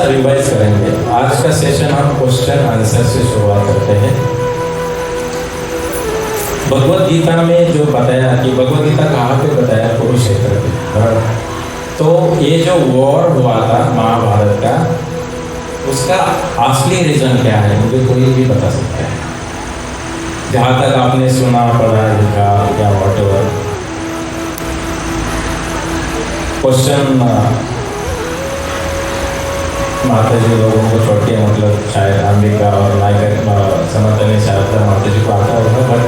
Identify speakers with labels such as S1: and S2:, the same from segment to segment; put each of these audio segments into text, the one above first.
S1: सा रिवाइज करेंगे। आज का सेशन हम क्वेश्चन आंसर से शुरुआत करते हैं। भगवत गीता में जो बताया कि भगवत गीता कहाँ पे बताया, कुरुक्षेत्र पे। तो ये जो वॉर हुआ था महाभारत का, उसका असली रीजन क्या है मुझे कोई भी बता सकता है? जहाँ तक आपने सुना, पढ़ा, लिखा या व्हाटएवर। क्वेश्चन माता जी लोगों को छोड़ के, मतलब शायद अंबिका और नायक समर्थन शायद माता जी को आता होगा, बट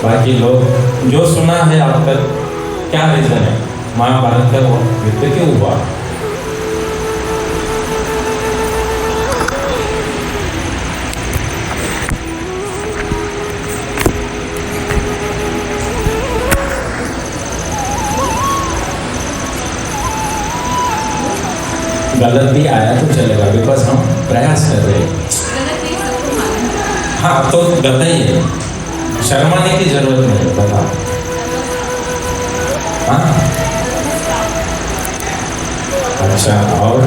S1: बाकी लोग जो सुना है अब तक, क्या रीज़न है महाभारत का वो युद्ध क्यों हुआ? गलत भी आया तो चलेगा, बिकॉज हम प्रयास कर रहे हैं। हाँ तो बताइए, शर्माने की जरूरत नहीं, बताओ। हाँ अच्छा, और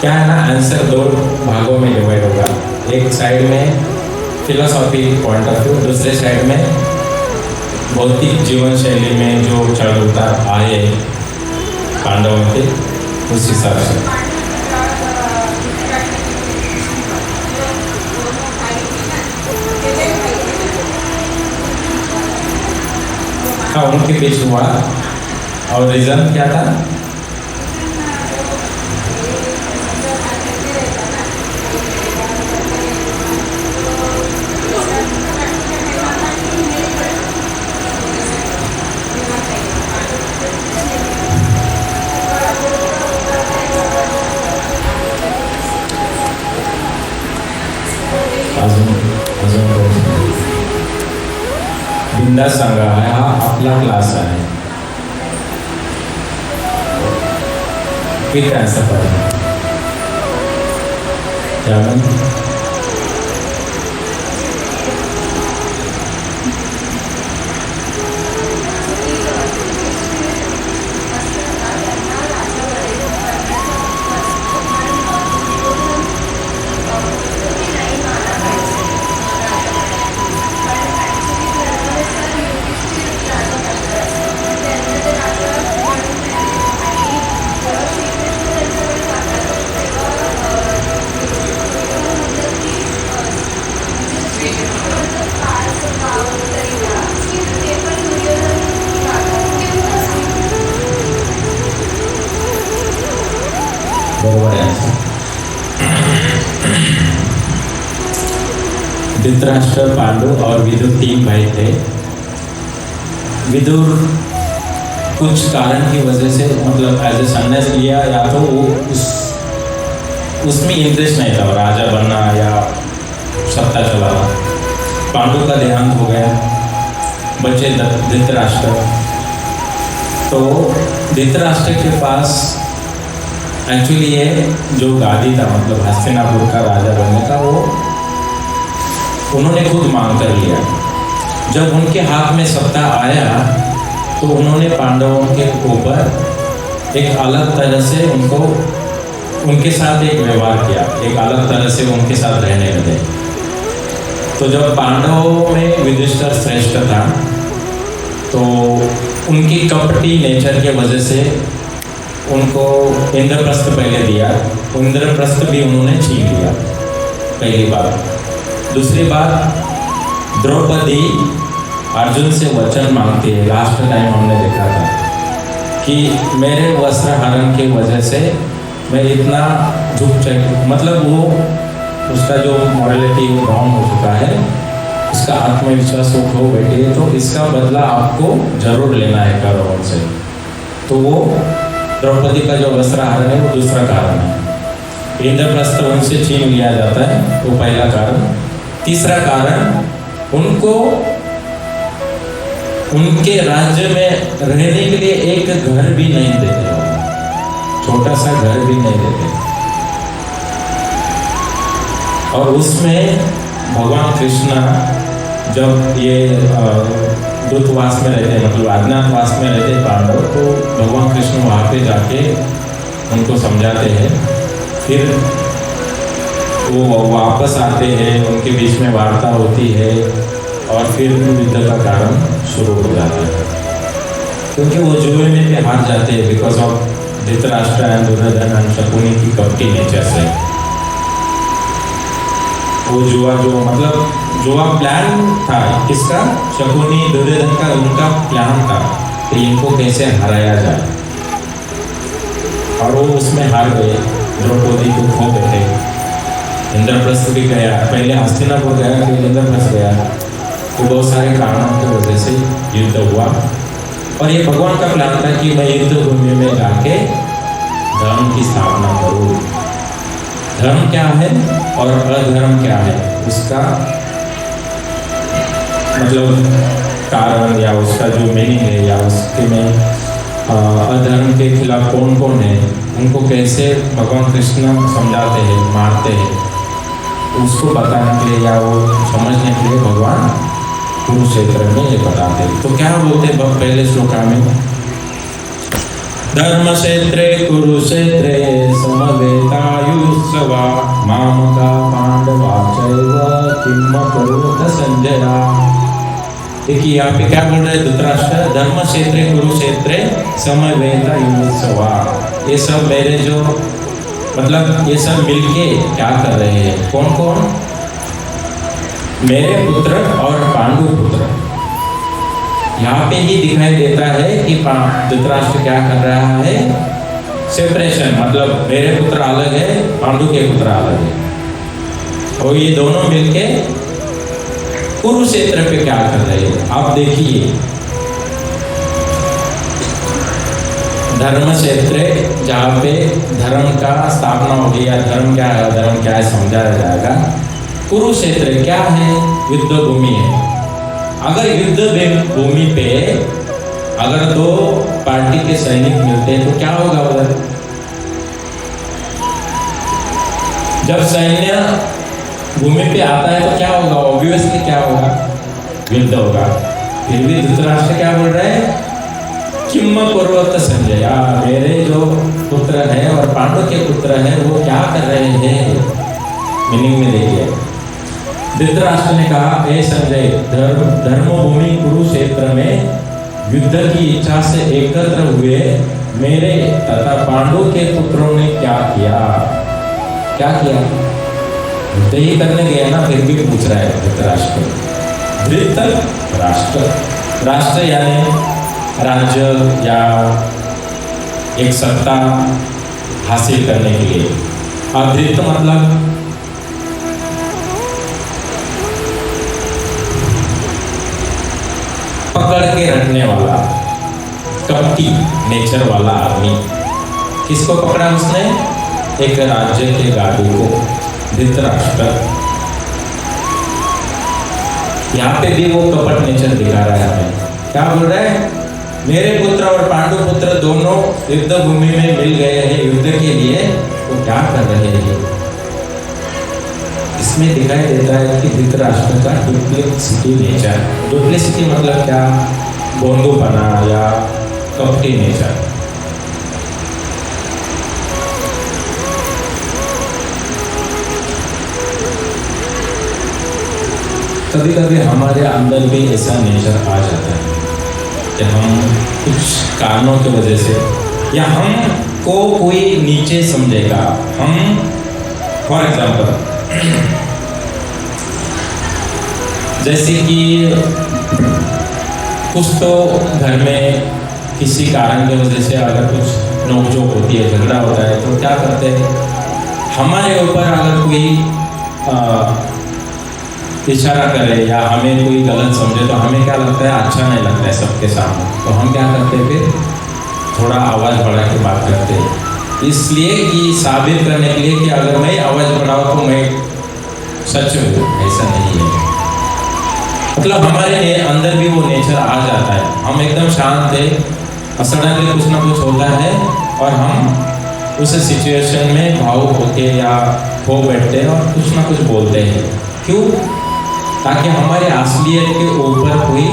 S1: क्या है ना, आंसर दो भागों में डिवाइड होगा। एक साइड में फिलोसॉफी पॉइंट ऑफ व्यू, दूसरे साइड में भौतिक जीवन शैली में जो चढ़ उतार आए पांडवों के, उस हिसाब से। हाँ उनके बीच हुआ, और रीजन क्या था? बिंदास सांगा आहे, हा आपला क्लास आहे। ठीक आहे, सफर त्यामुळे धृतराष्ट्र, पांडु और विदुर तीन भाई थे। विदुर कुछ कारण की वजह से, मतलब एज ए सन्यास लिया, या तो वो उसमें इंटरेस्ट नहीं था, राजा बनना या सत्ता चलाना। पांडु का देहांत हो गया, बचे धृतराष्ट्र। तो धृतराष्ट्र के पास एक्चुअली ये जो गादी था, मतलब हस्तिनापुर का राजा बनने का, वो उन्होंने खुद मांग कर लिया। जब उनके हाथ में सत्ता आया तो उन्होंने पांडवों के ऊपर एक अलग तरह से उनके साथ एक व्यवहार किया, एक अलग तरह से उनके साथ रहने लगे। तो जब पांडवों में युधिष्ठिर श्रेष्ठ था, तो उनकी कपटी नेचर के वजह से उनको इंद्रप्रस्थ पहले दिया, इंद्रप्रस्थ भी उन्होंने छीन लिया, पहली बात। दूसरी बात, द्रौपदी अर्जुन से वचन मांगती है। लास्ट टाइम हमने देखा था कि मेरे वस्त्र हरण की वजह से मैं इतना मतलब वो उसका जो मॉरलिटी डाउन हो चुका है, उसका आत्मविश्वास वो खो बैठी है, तो इसका बदला आपको जरूर लेना है कौरवों से। तो वो द्रौपदी का जो वस्त्र हरण है वो दूसरा कारण है। इंद्रप्रस्थ उनसे छीन लिया जाता है, वो पहला कारण। तीसरा कारण, उनको उनके राज्य में रहने के लिए एक घर भी नहीं देते, छोटा सा घर भी नहीं देते। और उसमें भगवान कृष्ण जब ये दूतवास में रहते, मतलब अज्ञातवास में रहते पांडव, तो भगवान कृष्ण वहाँ पे जाके उनको समझाते हैं। फिर वो वापस आते हैं, उनके बीच में वार्ता होती है और फिर युद्ध का कारण शुरू हो जाता है, क्योंकि वो जुए में भी हार जाते हैं because of Dhritarashtra and Duryodhana and Shakuni की कपटी नेचर से। वो जुआ जो मतलब जुआ प्लान था किसका? शकुनी दुर्योधन का, उनका प्लान था कि इनको कैसे हराया जाए, और वो उसमें हार गए, द्रौपदी को खो बैठे। इंद्रप्रस्थ भी गया, पहले हस्तिनापुर गया फिर इंद्रप्रस्थ गया, तो बहुत सारे कारणों की वजह से युद्ध हुआ। और ये भगवान का प्लान था कि मैं युद्ध भूमि में जाके धर्म की स्थापना करूँ। धर्म क्या है और अधर्म क्या है, उसका मतलब कारण या उसका जो मीनिंग है, या उसके में अधर्म के खिलाफ कौन कौन है, उनको कैसे भगवान कृष्ण समझाते हैं, मारते हैं, उसको बताने के लिए या वो समझने के लिए भगवान कुरुक्षेत्र में ये बताते हैं। तो क्या बोलते हैं पहले श्लोका में? धर्म क्षेत्रे कुरुक्षेत्रे समवेतायुत्सवा मामका पांडवा चैव किम करोथ संजया। देखिए यहाँ पे क्या बोल रहे हैं धृतराष्ट्र? धर्म क्षेत्रे कुरुक्षेत्रे समवेतायुत्सवा, ये सब मेरे जो मतलब ये सब मिलके क्या कर रहे हैं? कौन कौन? मेरे पुत्र और पांडु पुत्र। यहाँ पे ही दिखाई देता है कि धृतराष्ट्र क्या कर रहा है? सेपरेशन, मतलब मेरे पुत्र अलग है, पांडु के पुत्र अलग है, और ये दोनों मिलके कुरुक्षेत्र पे क्या कर रहे हैं आप देखिए। धर्म क्षेत्र जहाँ पे धर्म का स्थापना होगी, या धर्म क्या है धर्म क्या है समझाया जाएगा। कुरुक्षेत्र क्या है? युद्ध भूमि है। अगर युद्ध भूमि पे अगर दो पार्टी के सैनिक मिलते हैं तो क्या होगा उधर? जब सैन्य भूमि पे आता है तो क्या होगा? ऑब्वियसली क्या होगा? युद्ध होगा। फिर भी धृतराष्ट्र क्या बोल रहे हैं? किम कुर्वत संजय, मेरे जो पुत्र हैं और पांडु के पुत्र हैं वो क्या कर रहे हैं? मीनिंग में देखिए, धृतराष्ट्र ने कहा, हे संजय, धर्मभूमि कुरुक्षेत्र में युद्ध की इच्छा से एकत्र हुए मेरे तथा पांडु के पुत्रों ने क्या किया? क्या किया? युद्ध ही करने गए ना, फिर भी पूछ रहा है धृतराष्ट्र। धृतराष्ट्र, राष्ट्र यानी राज्य या एक सत्ता हासिल करने के लिए, और धृत मतलब पकड़ के रखने वाला, कपटी नेचर वाला आदमी। किसको पकड़ा उसने? एक राज्य के गाड़ी को, धृतराष्ट्र। यहाँ पे भी वो कपट नेचर दिखा रहा है हमें। क्या बोल रहा है? मेरे पुत्र और पांडु पुत्र दोनों युद्ध भूमि में मिल गए हैं युद्ध के लिए, तो क्या कर रहे हैं? इसमें दिखाई देता है कि धृतराष्ट्र का डुप्लीसिटी नेचर। डुप्लीसिटी मतलब क्या? बोंदू बना या कपटी नेचर। कभी कभी हमारे अंदर भी ऐसा नेचर आ जाता है कि हम कुछ कारणों की वजह से, या हमको कोई नीचे समझेगा। हम फॉर एग्जाम्पल जैसे कि कुछ तो घर में किसी कारण की वजह से अगर कुछ नोकझोंक होती है, झगड़ा होता है, तो क्या करते हैं? हमारे ऊपर अगर कोई इशारा करे या हमें कोई गलत समझे तो हमें क्या लगता है? अच्छा नहीं लगता है सबके सामने, तो हम क्या करते हैं? फिर थोड़ा आवाज़ बढ़ा के बात करते हैं, इसलिए कि साबित करने के लिए कि अगर मैं आवाज़ बढ़ाऊँ तो मैं सच हूँ। ऐसा नहीं है, मतलब हमारे अंदर भी वो नेचर आ जाता है। हम एकदम शांत है, सडनली कुछ ना कुछ होता है और हम उस सिचुएशन में भावुक होते या हो बैठते हैं और कुछ ना कुछ बोलते हैं। क्यों? ताकि हमारे असलियत के ऊपर कोई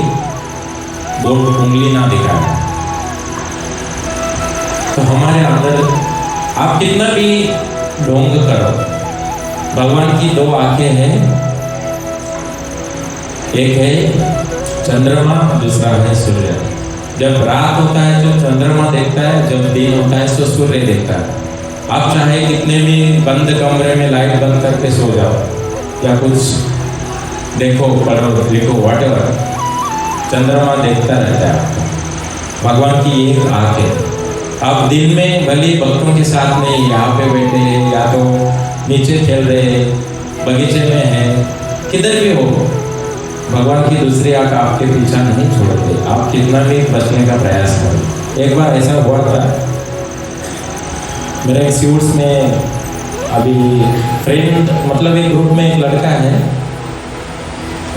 S1: बोट उंगली ना दिखाए। तो हमारे अंदर आप कितना भी ढोंग करो, भगवान की दो आंखें हैं, एक है चंद्रमा, दूसरा है सूर्य। जब रात होता है तो चंद्रमा देखता है, जब दिन होता है तो सूर्य देखता है। आप चाहे कितने भी बंद कमरे में लाइट बंद करके सो जाओ या कुछ देखो, पढ़ो, लिखो, व्हाटएवर, चंद्रमा देखता रहता है। भगवान की एक आंख है। आप दिन में भले भक्तों के साथ में यहाँ पे बैठे हैं या तो नीचे खेल रहे हैं, बगीचे में हैं, किधर भी हो, भगवान की दूसरी आंख आपके पीछा नहीं छोड़ते। आप कितना भी बचने का प्रयास करो। एक बार ऐसा हुआ था, मेरे इंस्टीट्यूट्स में अभी फ्रेंड, मतलब एक ग्रुप में एक लड़का है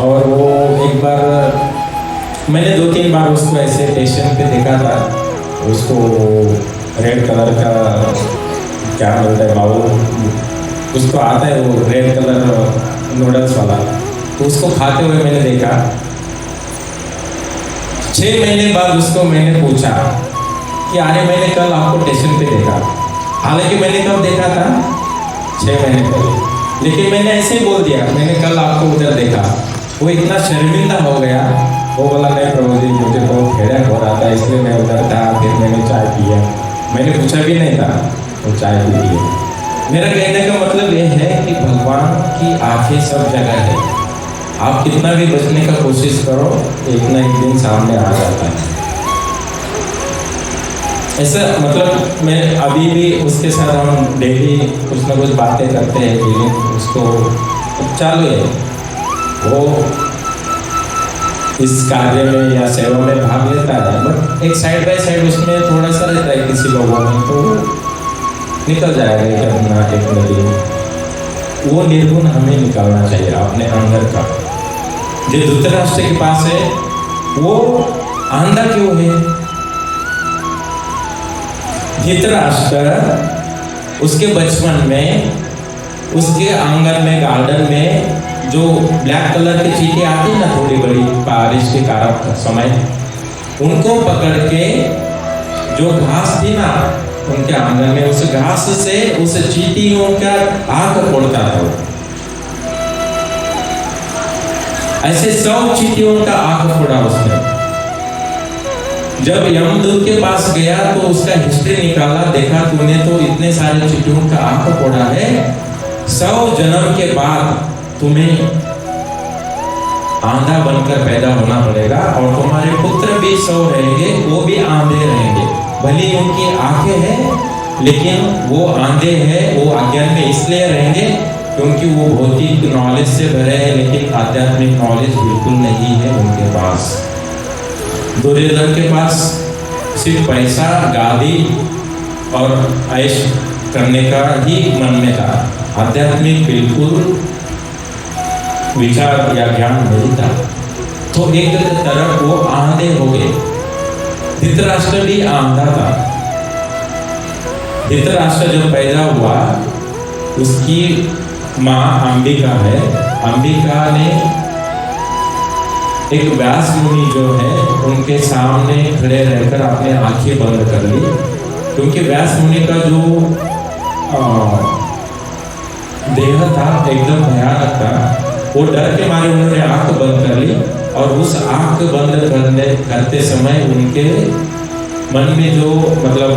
S1: और वो एक बार मैंने 2-3 बार उसको ऐसे स्टेशन पे देखा था। उसको रेड कलर का क्या बोलते हैं बाउल, उसको आता है वो रेड कलर नूडल्स वाला, तो उसको खाते हुए मैंने देखा। 6 महीने बाद उसको मैंने पूछा कि अरे मैंने कल आपको स्टेशन पे देखा। हालांकि मैंने कब देखा था, 6 महीने पहले, लेकिन मैंने ऐसे ही बोल दिया मैंने कल आपको उधर देखा। वो इतना शर्मिंदा हो गया, वो बोला नहीं प्रभु जी, मुझे बहुत हेडेक हो रहा था इसलिए मैं उधर था, फिर मैंने चाय पिया। मैंने पूछा भी नहीं था, वो चाय पी लिया। मेरा कहने का मतलब ये है कि भगवान की आंखें सब जगह है। आप कितना भी बचने का कोशिश करो, एक ना एक दिन सामने आ जाता है। ऐसा मतलब मैं अभी भी उसके साथ हम डेली कुछ ना कुछ बातें करते हैं, उसको चालू है, वो इस कार्य में या सेवा में भाग लेता है, बट एक साइड बाय साइड उसमें थोड़ा सा रहता है किसी लोगों में, तो निकल जाएगा एक अपना एक नदी। वो निर्गुण हमें निकालना चाहिए अपने अंदर का। जो धृतराष्ट्र के पास है वो अंधा क्यों है? धृतराष्ट्र उसके बचपन में उसके आंगन में, गार्डन में जो ब्लैक कलर की चींटी आती है ना, थोड़ी बड़ी, बारिश के कारण समय, उनको पकड़ के जो घास थी ना उनके आंगन में, उस घास से उस चींटियों का आंख फोड़ता था। ऐसे 100 चींटियों का आंख फोड़ा उसने। जब यमदूत के पास गया तो उसका हिस्ट्री निकाला, देखा तूने तो इतने सारे चींटियों का आंख फोड़ा है, 100 जन्म के बाद तुम्हें आंधा बनकर पैदा होना पड़ेगा और तुम्हारे पुत्र भी 100 रहेंगे, वो भी आंधे रहेंगे। भले उनकी आंखें हैं लेकिन वो आंधे हैं, वो अज्ञान में इसलिए रहेंगे क्योंकि वो भौतिक नॉलेज से भरे हैं, लेकिन आध्यात्मिक नॉलेज बिल्कुल नहीं है उनके पास। दुर्योधन के पास सिर्फ पैसा, गादी और ऐश करने का ही मन में था, आध्यात्मिक बिल्कुल विचार या ज्ञान नहीं था। तो एक तरफ वो आंधे हो गए। धृतराष्ट्र भी आंधा था। धृतराष्ट्र जब पैदा हुआ, उसकी माँ अंबिका है, अंबिका ने एक व्यास मुनि जो है उनके सामने खड़े रहकर अपने आंखें बंद कर ली, क्योंकि व्यास मुनि का जो देह था एकदम भयानक था। वो डर के मारे उन्होंने आंख बंद कर ली और उस आंख बंद करते समय उनके मन में जो मतलब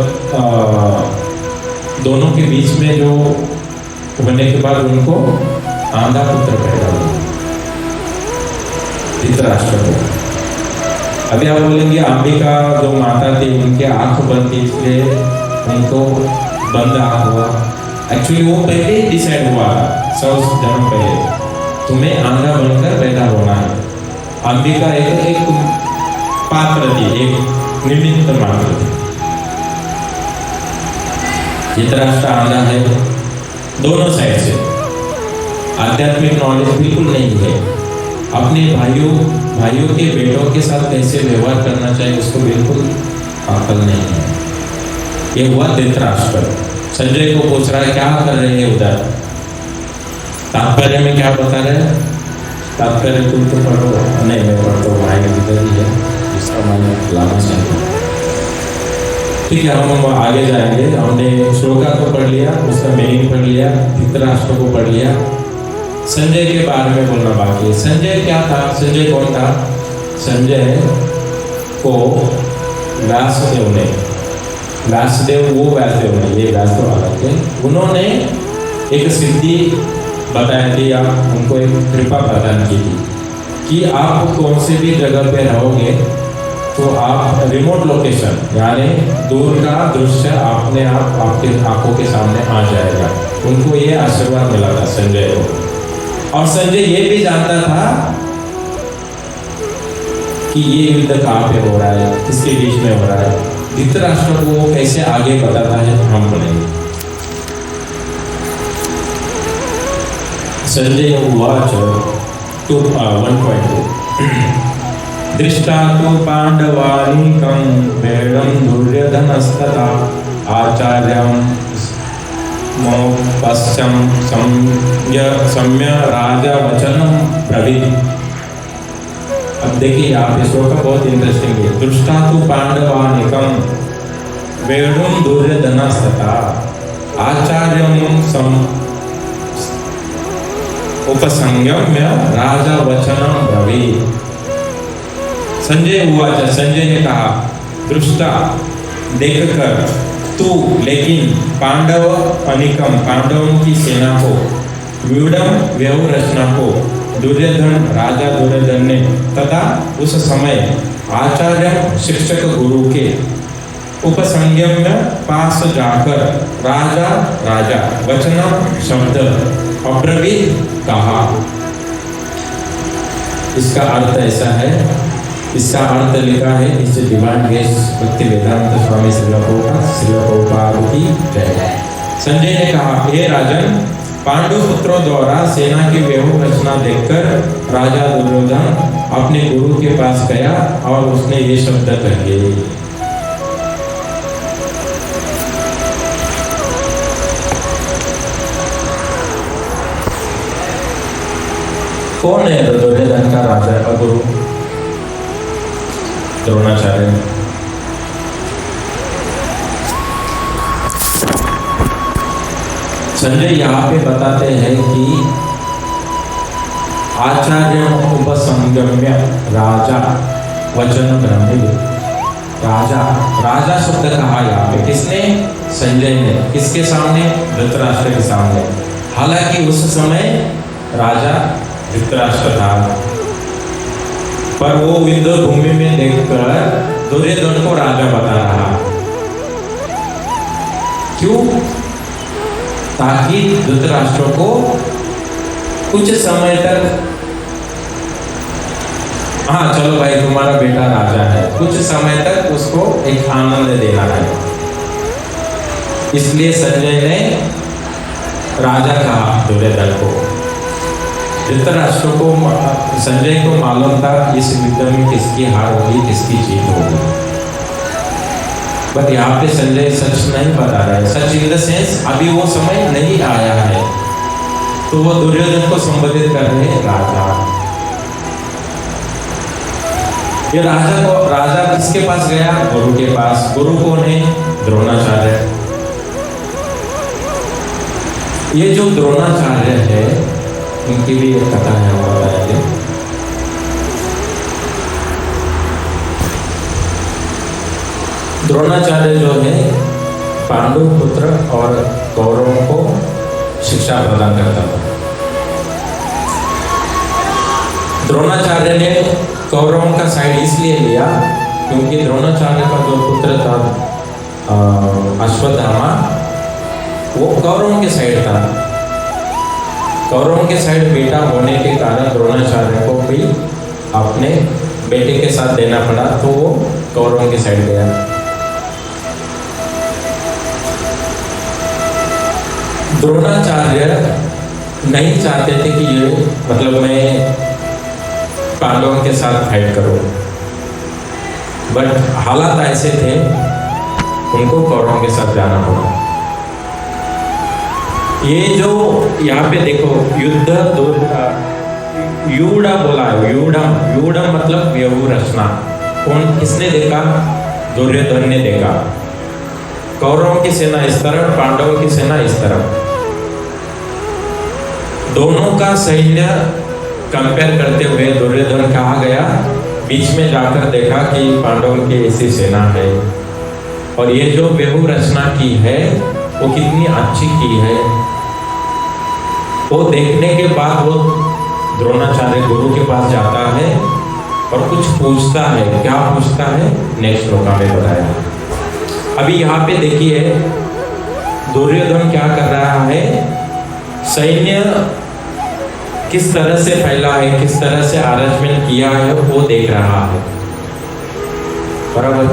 S1: दोनों के बीच में जो होने के बाद उनको आंधा पुत्र पैदा हुआ, धृतराष्ट्र को। अभी आप बोलेंगे अंबिका जो माता थी उनके आंख बंद थी इसलिए उनको बंद आंख हुआ। एक्चुअली वो पहले ही डिसाइड हुआ 100 जन्म पहले, तुम्हें आंधा बनकर पैदा होना है। अंबिका एक पात्र थी, एक निमित्त मात्र थी। धृतराष्ट्र आंधा है दोनों साइड से, आध्यात्मिक नॉलेज बिल्कुल नहीं है। अपने भाइयों के बेटों के साथ कैसे व्यवहार करना चाहिए उसको बिल्कुल अकल नहीं है। ये हुआ धृतराष्ट्र। संजय को पूछ रहा है क्या कर रहे हैं उधर, तात्पर्य में क्या बता रहे हैं? तात्पर्य तुम तो पढ़ो, नहीं मैं पढ़ता हूँ, भाई इधर ही है उसका मन लाना चाहिए। ठीक है, हम आगे जाएंगे। हमने श्लोका को पढ़ लिया, उसका मीनिंग पढ़ लिया, धृतराष्ट्र को पढ़ लिया। संजय के बारे में बोलना बाकी है। संजय क्या था? संजय कौन था? संजय को व्यासदेव ने, व्यासदेव वो व्यासदेव ने, ये व्यासदेव अलग थे, उन्होंने एक सिद्धि बताई थी, या उनको एक कृपा प्रदान की थी कि आप कौन से भी जगह पे रहोगे तो आप रिमोट लोकेशन यानी दूर का दृश्य अपने आप आपके आंखों के सामने आ जाएगा। उनको ये आशीर्वाद मिला था संजय को। और संजय ये भी जानता था कि ये युद्ध कहाँ पे हो रहा है, किसके बीच में हो रहा है। धृतराष्ट्र को वो कैसे आगे बताता है हम बोलेंगे। संजय उवाच 1.2 दृष्टा तो पांडवानीकं वेदं दुर्योधनस्तथा आचार्यं मोपश्चं सम्य राजा वचनं ब्रवीत्। अब देखिए यहाँ पे श्लोक बहुत इंटरेस्टिंग है। दृष्टा तो पांडवानीकं वेदं दुर्योधनस्तथा आचार्यं उपसंगम्य राजा वचनं ब्रवीत्। संजय उवाच, संजय ने कहा, दृष्टा देखकर तू, लेकिन पांडव अनिकम पांडवों की सेना को, व्यूढ़म व्यू रचना को दुर्योधन राजा दुर्योधन ने तथा उस समय आचार्य शिक्षक गुरु के उपसंगम में पास जाकर राजा राजा वचन शब्द अब्रवीत कहा। इसका अर्थ ऐसा है, इसका अर्थ लिखा है इस डिवाइन ग्रेस भक्ति वेदांत स्वामी श्रील प्रभुपाद की जय। संजय ने कहा, हे राजन, पांडु पुत्रों द्वारा सेना की व्यूह रचना देखकर राजा दुर्योधन अपने गुरु के पास गया और उसने ये शब्द कहे। कौन है दुर्योधन का राजा का गुरु? द्रोणाचार्य। संजय यहाँ पे बताते हैं कि आचार्य उपसंगम्य राजा वचन ब्रह्मविद। राजा, राजा शब्द कहा यहाँ पे किसने? संजय ने। किसके सामने? धृतराष्ट्र के सामने। हालांकि उस समय राजा धृतराष्ट्र था, पर वो युद्ध भूमि में देखकर दुर्योधन को राजा बता रहा। क्यों? ताकि धृतराष्ट्र को कुछ समय तक, हाँ चलो भाई तुम्हारा बेटा राजा है, कुछ समय तक उसको एक आनंद देना है। इसलिए संजय ने राजा कहा दुर्योधन को। धृतराष्ट्र को, संजय को मालूम था इस युद्ध में किसकी हार होगी, किसकी जीत होगी। बट यहाँ पे संजय सच नहीं बता रहा है। सच इन द सेंस अभी वो समय नहीं आया है, तो वो दुर्योधन को संबोधित कर रहे हैं राजा। ये राजा किसके पास गया? गुरु के पास। गुरु कौन है? द्रोणाचार्य। ये जो द्रोणाचार्य है उनकी भी एक कथा है, हम बताएंगे। द्रोणाचार्य जो है पांडु पुत्र और कौरवों को शिक्षा प्रदान करता था। द्रोणाचार्य ने कौरवों का साइड इसलिए लिया क्योंकि द्रोणाचार्य का जो पुत्र था अश्वत्थामा, वो कौरवों के साइड था। कौरवों के साइड बेटा होने के कारण द्रोणाचार्य को भी अपने बेटे के साथ देना पड़ा, तो वो कौरवों के साइड गया। द्रोणाचार्य नहीं चाहते थे कि ये मतलब मैं पांडवों के साथ फाइट करूं, बट हालात ऐसे थे उनको कौरवों के साथ जाना पड़ा। ये जो यहाँ पे देखो युद्ध यूढ़ा बोला है, यूढ़म मतलब व्यू रचना। कौन किसने देखा? दुर्योधन ने देखा। कौरवों की सेना इस तरफ, पांडवों की सेना इस तरफ। दोनों का सैन्य कंपेयर करते हुए दुर्योधन कहा गया, बीच में जाकर देखा कि पांडवों की ऐसी सेना है और ये जो व्यूह रचना की है वो कितनी अच्छी की है। वो देखने के बाद वो द्रोणाचार्य गुरु के पास जाता है और कुछ पूछता है। क्या पूछता है? नेक्स्ट श्लोका में बताया। अभी यहाँ पे देखिए दुर्योधन क्या कर रहा है, सैन्य किस तरह से फैला है, किस तरह से अरेंजमेंट किया है वो देख रहा है। बराबर,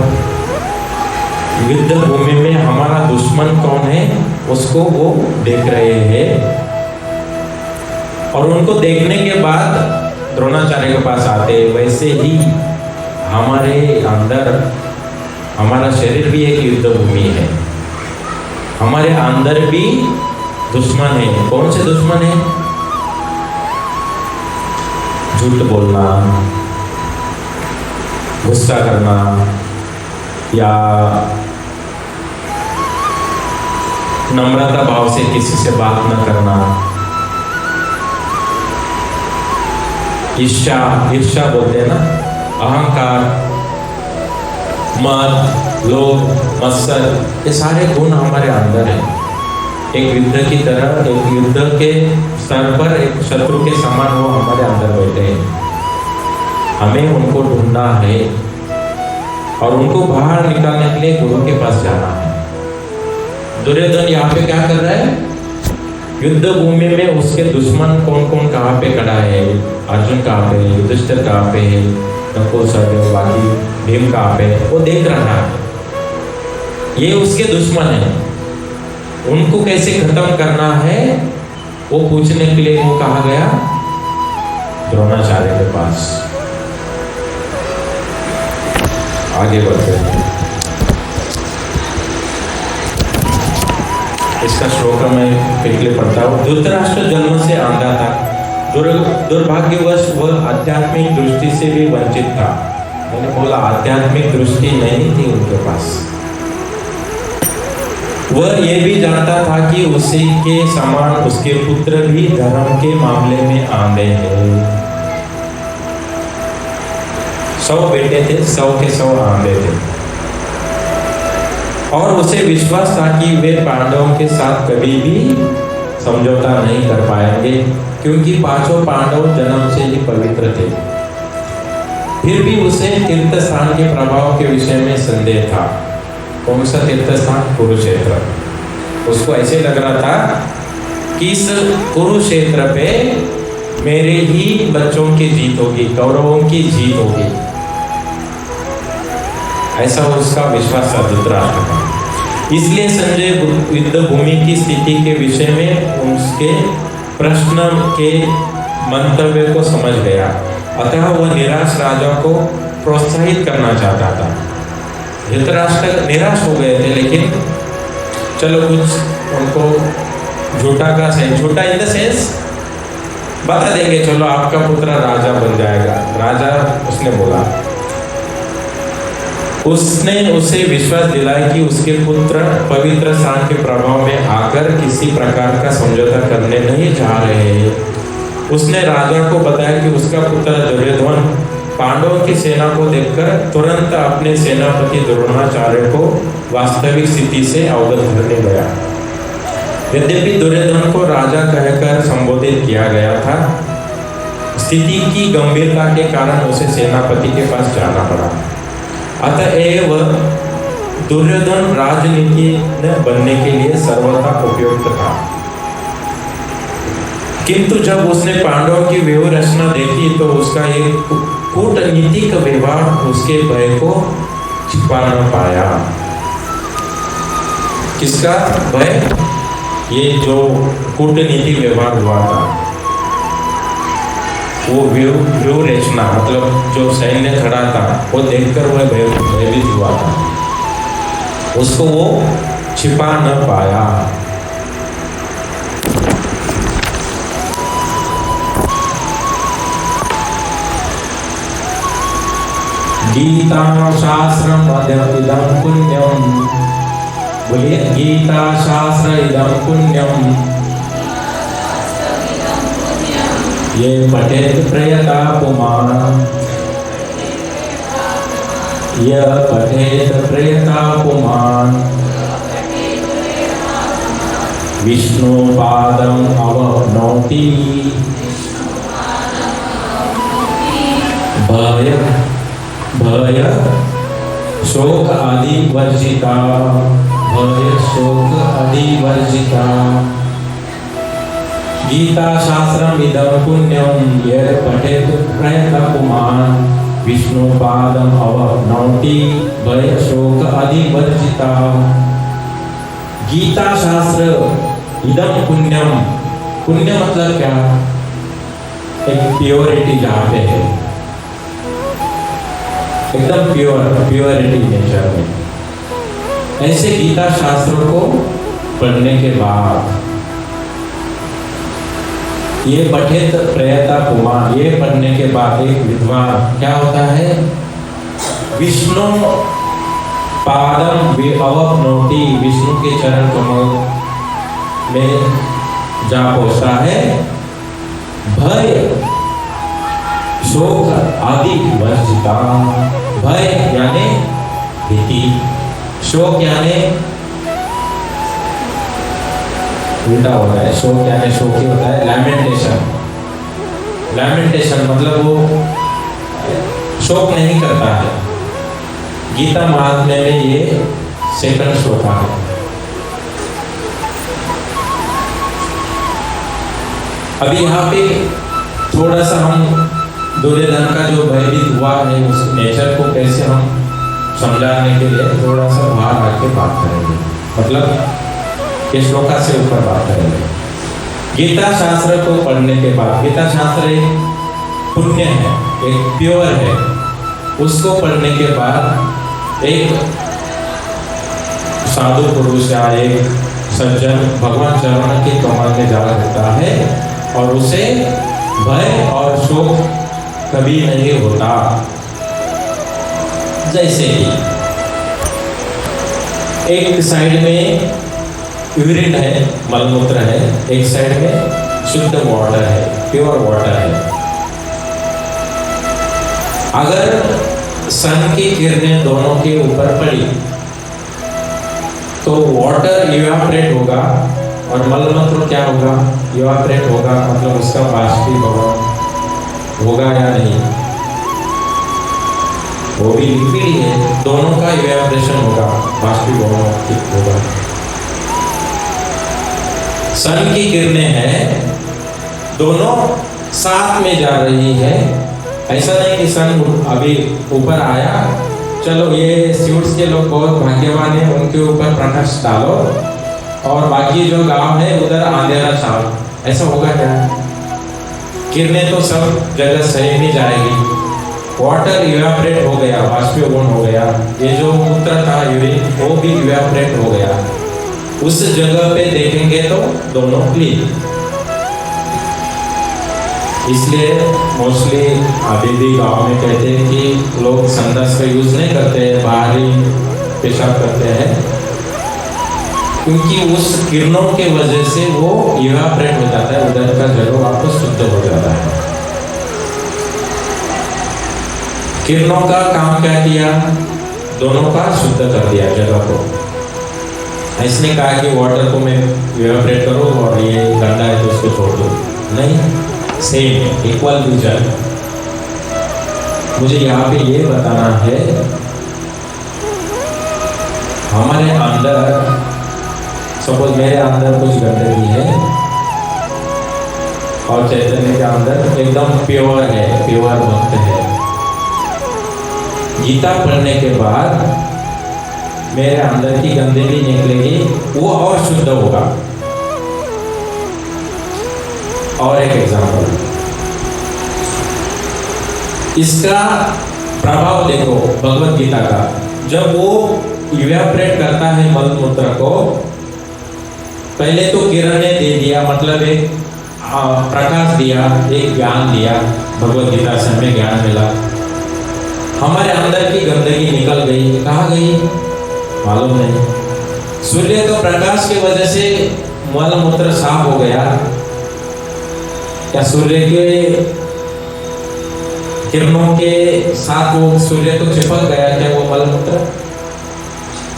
S1: युद्ध भूमि में हमारा दुश्मन कौन है उसको वो देख रहे हैं और उनको देखने के बाद द्रोणाचार्य के पास आते। वैसे ही हमारे अंदर हमारा शरीर भी एक युद्ध भूमि है, हमारे अंदर भी दुश्मन है। कौन से दुश्मन है? झूठ बोलना, गुस्सा करना या नम्रता भाव से किसी से बात न करना, ईर्ष्या बोलते हैं ना, अहंकार, मद, लोभ, मत्सर, ये सारे गुण हमारे अंदर हैं। एक युद्ध की तरह, एक युद्ध के स्तर पर एक शत्रु के समान वो हमारे अंदर बैठे हैं। हमें उनको ढूंढना है और उनको बाहर निकालने के लिए गुरु के पास जाना है। दुर्योधन यहाँ पे क्या कर रहा है? युद्ध भूमि में उसके दुश्मन कौन कौन कहाँ पे खड़ा है, अर्जुन कहाँ पे, युधिष्ठिर कहाँ पे है, नकुल सहदेव, बाकी भीम कहाँ पे, वो देख रहा है। ये उसके दुश्मन है, उनको कैसे खत्म करना है वो पूछने के लिए वो कहा गया द्रोणाचार्य के पास। आगे बढ़ते हैं। इसका श्लोक मैं पिछले पढ़ता हूँ। धृतराष्ट्र जन्म से आंधा था, दुर्भाग्यवश वह आध्यात्मिक दृष्टि से भी वंचित था। मैंने बोला आध्यात्मिक दृष्टि नहीं थी उनके पास। वह यह भी जानता था कि उसी के समान उसके पुत्र भी धर्म के मामले में आंधे हैं। 100 बेटे थे, 100 के 100 आंधे थे और उसे विश्वास था कि वे पांडवों के साथ कभी भी समझौता नहीं कर पाएंगे, क्योंकि पांचों पांडव जन्म से ही पवित्र थे। फिर भी उसे तीर्थ स्थान के प्रभाव के विषय में संदेह था। कौन सा तीर्थ स्थान? कुरुक्षेत्र। उसको ऐसे लग रहा था कि इस कुरुक्षेत्र पे मेरे ही बच्चों की जीत होगी, कौरवों की जीत होगी, ऐसा उसका विश्वास था धृतराष्ट्र का। इसलिए संजय युद्ध भूमि की स्थिति के विषय में उसके प्रश्न के मंतव्य को समझ गया, अतः वह निराश राजा को प्रोत्साहित करना चाहता था। धृतराष्ट्र निराश हो गए थे, लेकिन चलो कुछ उनको झूठा का सेंस, झूठा इन द सेंस बता देंगे, चलो आपका पुत्र राजा बन जाएगा। राजा उसने बोला, उसने उसे विश्वास दिलाया कि उसके पुत्र पवित्र स्थान के प्रभाव में आकर किसी प्रकार का समझौता करने नहीं जा रहे हैं। उसने राजा को बताया कि उसका पुत्र दुर्योधन पांडवों की सेना को देखकर तुरंत अपने सेनापति द्रोणाचार्य को वास्तविक स्थिति से अवगत करने गया। यद्यपि दुर्योधन को राजा कहकर संबोधित किया गया था, स्थिति की गंभीरता के कारण उसे सेनापति के पास जाना पड़ा। अतएव दुर्योधन राजनीति बनने के लिए सर्वथा उपयुक्त था। किंतु जब उसने पांडवों की व्यूह रचना देखी तो उसका एक कूटनीतिक व्यवहार उसके भय को छिपा न पाया। किसका भय? ये जो कूटनीतिक व्यवहार हुआ था, वो व्यूह रचना, मतलब जो सैन्य खड़ा था वो देखकर वह भयभीत हुआ था, उसको वो छिपा न पाया। गीता शास्त्रम इदं पुण्यम, बोलिए गीता शास्त्र इदं पुण्यम, ये पठेत प्रयता पुमान्, ये पठेत प्रयता पुमान्, विष्णु पादम अवनोति, भय भय शोक आदि वर्जिता, भय शोक आदि वर्जिता। गीता शास्त्रम इदं पुण्यम, ये पठेत प्रयता पुमान्, विष्णु पादम अवनोति, भय शोक आदि वर्जिता। गीता शास्त्र इदं पुण्यम, पुण्य मतलब क्या? एक प्योरिटी जहाँ पे है, एकदम प्योरिटी नेचर में। ऐसे गीता शास्त्रों को पढ़ने के बाद ये पठित प्रयता पुमान्, ये पढ़ने के बाद एक विद्वान क्या होता है? विष्णु पादम अवनोति, विष्णु के चरण कमल में जा पहुंचता है। भय शोक आदि वर्जिता, भय यानी भीति, शोक यानी उल्टा होता है, शोक यानी शोकी होता है, लैमेंटेशन, लैमेंटेशन मतलब वो शोक नहीं करता है। गीता महात्म्य में ये सेकंड श्लोका है। अभी यहाँ पे थोड़ा सा हम दुर्योधन का जो भयभीत हुआ है उस नेचर को कैसे हम समझाने के लिए थोड़ा सा बाहर आके बात करेंगे, मतलब इस श्लोका से ऊपर बात करेंगे। गीता शास्त्र को पढ़ने के बाद, गीता शास्त्र एक पुण्य है, एक प्योर है, उसको पढ़ने के बाद एक साधु पुरुष या एक सज्जन भगवान चरण के कमल में जा रहता है और उसे भय और शोक कभी नहीं होता। जैसे कि एक साइड में यूरिन है, मलमूत्र है, एक साइड में शुद्ध वाटर है, प्योर वाटर है। अगर सन की किरणें दोनों के ऊपर पड़ी तो वाटर इवापोरेट होगा और मलमूत्र क्या होगा? इवापोरेट होगा, मतलब उसका बाष्पीभवन होगा या नहीं? वो भी लिक्विड ही है, दोनों का इवेपोरेशन होगा, बाष्पीभवन होगा। सन की किरणें हैं, दोनों साथ में जा रही है। ऐसा नहीं कि सन अभी ऊपर आया, चलो ये स्यूट्स के लोग बहुत भाग्यवान हैं, उनके ऊपर प्रकाश डालो और बाकी जो गांव है उधर अंधेरा छाओ, ऐसा होगा क्या? किरणें तो सब जगह सही नहीं जाएगी। वाटर इवेपोरेट हो गया, बाष्पीभवन हो गया, ये जो मूत्र था यूरिन वो भी इवेपोरेट हो गया। उस जगह पे देखेंगे तो दोनों क्लीन। इसलिए मोस्टली अभी भी गाँव में कहते हैं कि लोग संडास का यूज नहीं करते, बाहरी पेशाब करते हैं, क्योंकि उस किरणों के वजह से वो इवेपोरेट हो जाता है, उधर का जल वापस शुद्ध हो जाता है। किरणों का काम क्या किया? दोनों का शुद्ध कर दिया जगह को। इसने कहा कि वाटर को मैं इवेपोरेट करो और ये गंदा है तो उसको छोड़ दो, नहीं, सेम इक्वल रिजल्ट। मुझे यहाँ पे ये बताना है, हमारे अंदर सपोज मेरे अंदर कुछ गंदगी है और चैतन्य के अंदर एकदम प्योर है, प्योर भक्त है। गीता पढ़ने के बाद मेरे अंदर की गंदगी निकलेगी, वो और शुद्ध होगा। और एक एग्जाम्पल, इसका प्रभाव देखो भगवत गीता का। जब वो इवेपोरेट करता है मल मूत्र को, पहले तो किरणें दे दिया, मतलब एक प्रकाश दिया, एक ज्ञान दिया, भगवत गीता से हमें ज्ञान मिला। हमारे अंदर की गंदगी निकल गई, कहाँ गई मालूम नहीं। सूर्य के प्रकाश की वजह से मल मूत्र साफ हो गया, क्या सूर्य के किरणों के साथ वो सूर्य को चिपक गया क्या वो मल मूत्र?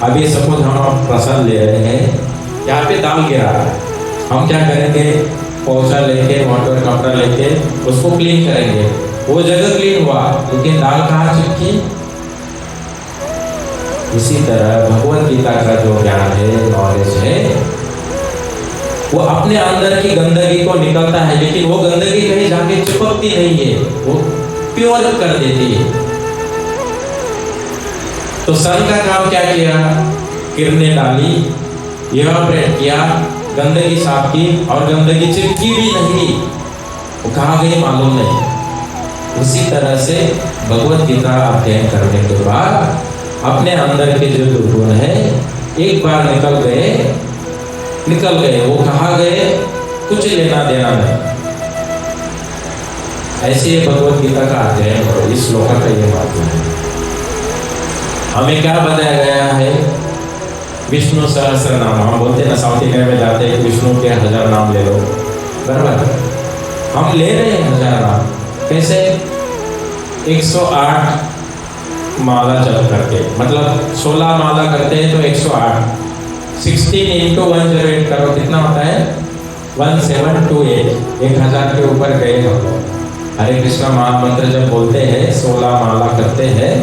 S1: अभी सपोज हम प्रसाद ले रहे हैं, यहाँ पे दाल गिरा है, हम क्या करेंगे, पोछा लेके वाटर कपड़ा लेके उसको क्लीन करेंगे, वो जगह क्लीन हुआ लेकिन दाल कहाँ चिपकी। इसी तरह भगवत गीता का जो ज्ञान है, नॉलेज है, वो अपने अंदर की गंदगी को निकलता है, लेकिन वो गंदगी कहीं जाके चिपकती नहीं है, वो प्योर कर देती है। तो सन का काम क्या किया, किरणें डाली, इवापोरेट किया, गंदगी साफ की, और गंदगी चिपकी भी नहीं, वो कहाँ गई मालूम नहीं। उसी तरह से भगवत गीता अध्ययन करने के बाद अपने अंदर के जो दुर्गुण है एक बार निकल गए, वो कहाँ गए, कुछ लेना देना नहीं। ऐसे भगवत गीता का अध्ययन करो, इस श्लोक का ये मतलब है। हमें क्या बताया गया है, विष्णु सहस्त्र नाम, हम बोलते ना साउथ इंडिया में जाते हैं विष्णु के 1000 नाम ले लो, बराबर, हम ले रहे हैं 1000 नाम, कैसे 108 माला जप करके, मतलब 16 माला करते हैं तो 108, 16 into 108 करो, कितना होता है 1728, 1000 के ऊपर गए हम लोग। हरे कृष्णा महामंत्र जब बोलते हैं 16 माला करते हैं,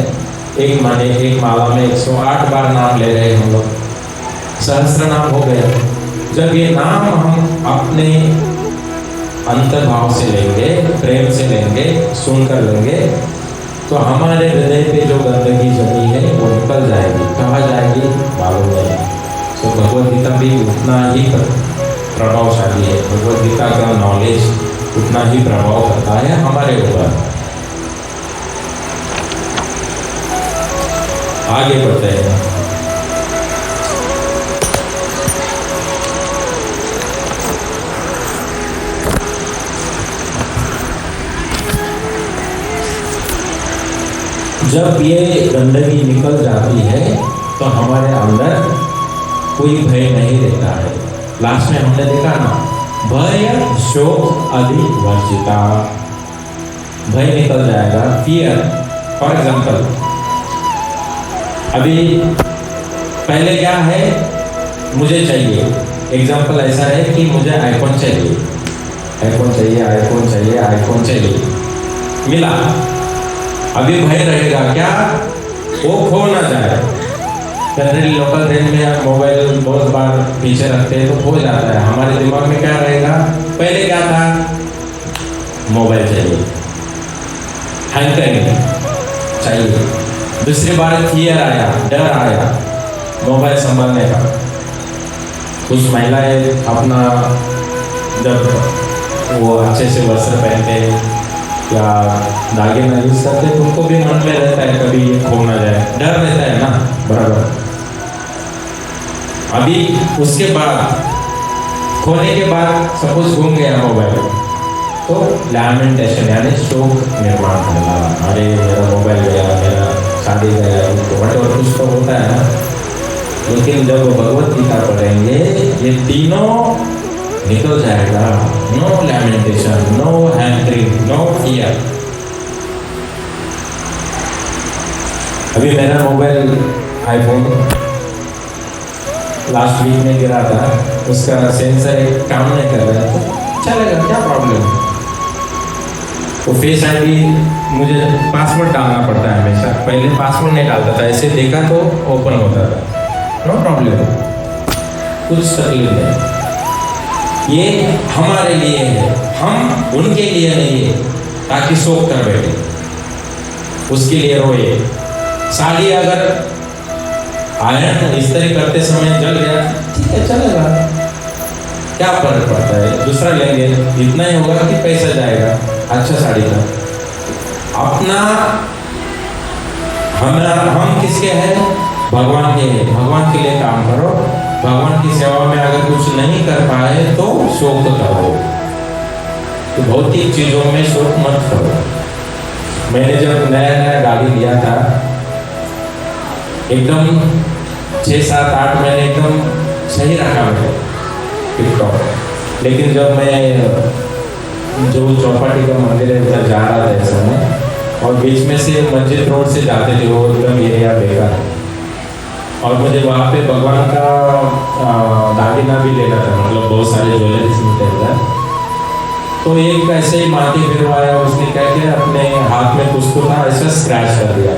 S1: एक माला में 108 बार नाम ले रहे हम लोग, सहस्त्र नाम हो गया। जब ये नाम हम अपने अंतर्भाव से लेंगे, प्रेम से लेंगे, सुनकर लेंगे, तो हमारे हृदय पे जो गंदगी जमी है वो निकल जाएगी, कहाँ जाएगी मालूम नहीं। तो भगवद गीता भी उतना ही प्रभावशाली है, भगवद गीता का नॉलेज उतना ही प्रभाव करता है हमारे ऊपर। आगे बढ़ते हैं। जब ये गंदगी निकल जाती है तो हमारे अंदर कोई भय नहीं रहता है। लास्ट में हमने देखा ना, भय शोक आदि वर्जिता, भय निकल जाएगा, फियर। फॉर एग्जाम्पल, अभी पहले क्या है, मुझे चाहिए, एग्जाम्पल ऐसा है कि मुझे आईफोन चाहिए, आईफोन चाहिए, आईफोन चाहिए, आईफोन चाहिए, मिला, अभी भय रहेगा क्या, वो खो ना जाए। जनरली लोकल ट्रेन में मोबाइल बहुत बार पीछे रखते हैं तो खो जाता है, हमारे दिमाग में क्या रहेगा, पहले क्या था, मोबाइल चाहिए, हैंग करेंगे चाहिए, दूसरी बार फियर आया, डर आया मोबाइल संभालने का। कुछ महिलाएं अपना जब वो अच्छे से वस्त्र पहनते या धागे ना यूज करते तो उनको भी मन में रहता है कभी ये खो ना जाए, डर रहता है ना, बराबर। अभी उसके बाद खोने के बाद सपोज घूम गया मोबाइल, तो लैमेंटेशन यानी शोक निर्माण होगा, अरे मेरा मोबाइल गया, मेरा शादी गया, वट कुछ तो होता है ना। लेकिन जब भगवत गीता पढ़ेंगे ये तीनों निकल जाएगा, no lamentation, no hankering, no fear. अभी मेरा मोबाइल आईफोन लास्ट वीक में गिरा था, उसका सेंसर एक काम नहीं कर रहा है, तो चलेगा, क्या प्रॉब्लम है। तो फेस आईडी मुझे पासवर्ड डालना पड़ता है हमेशा, पहले पासवर्ड नहीं डालता था, ऐसे देखा तो ओपन होता था, नो प्रॉब्लम, कुछ तकलीफ नहीं। ये हमारे लिए है, हम उनके लिए नहीं है ताकि शोक कर बैठे, उसके लिए रोए। साड़ी अगर आयरन इस्त्री करते समय जल गया, ठीक है चलेगा, क्या फर्क पड़ता है, दूसरा लेंगे, इतना ही होगा कि पैसा जाएगा अच्छा साड़ी का। अपना हम किसके हैं, भगवान के हैं, भगवान के लिए काम करो। भगवान की सेवा में अगर कुछ नहीं कर पाए तो शोक करो, तो भौतिक चीजों में शोक मत करो। मैंने जब नया नया गाड़ी लिया था, एकदम 6-7-8 महीने एकदम सही रखा मैं टिकटॉक। लेकिन जब मैं जो चौपाटी का मंदिर है उधर जा रहा था इस समय, और बीच में से मस्जिद रोड से जाते थे, वो एकदम एरिया बेकार है, और मुझे वहाँ पे भगवान का दागिना भी लेना था, मतलब बहुत सारे ज्वेलरीज मिलते हैं। तो एक ऐसे ही माटी फिरवाया, उसने क्या किया, अपने हाथ में कुछ तो था, ऐसा स्क्रैच कर दिया।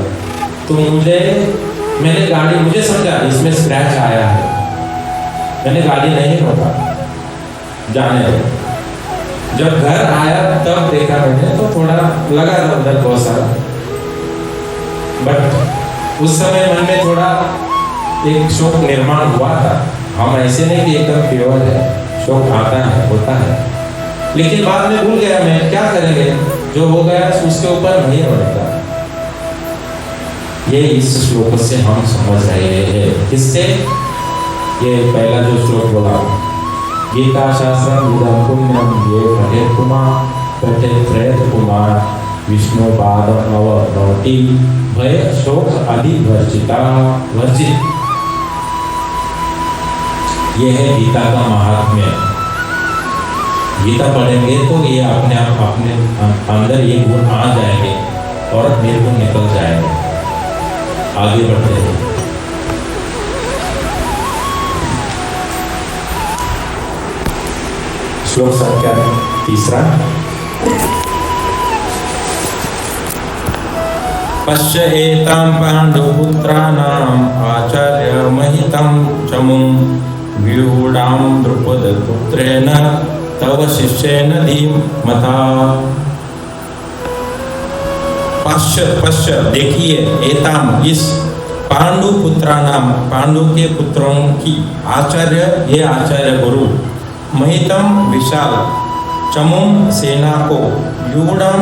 S1: तो मुझे समझा इसमें स्क्रैच आया है, मैंने गाड़ी नहीं रोका, जाने दो। जब घर आया तब देखा मैंने, तो थोड़ा लगा था उधर बहुत सारा, बट उस समय मन में थोड़ा एक शौक निर्माण हुआ था। हम ऐसे नहीं कि एकदम प्योर है, शौक आता है, होता है, लेकिन बाद में भूल गया मैं, क्या करेंगे, जो हो गया उसके ऊपर नहीं होता। ये इस श्लोक से हम समझ रहे हैं। किससे? ये पहला जो श्लोक बोला, गीता शास्त्रम विदम पुण्यम ये पठे कुमार पठे प्रेत कुमार विष्णु पाद अवनौति भय शोक आदि वर्जित। ये है गीता का महात्म्य। गीता पढ़ेंगे तो ये अपने आप अपने अंदर ये गुण आ जाएंगे और निर्गुण निकल जाएंगे। आगे बढ़ते हैं। श्लोक संख्या 3। पश्य एतां पाण्डुपुत्राणाम् आचार्यमहितं चमुं व्यूढां द्रुपदपुत्रेण तव शिष्येन धीमता। पश्य देखिए, एताम इस पांडुपुत्राणाम पांडु के पुत्रों की, आचार्य ये आचार्य गुरु, महितम विशाल, चमुम सेना को, व्यूढ़म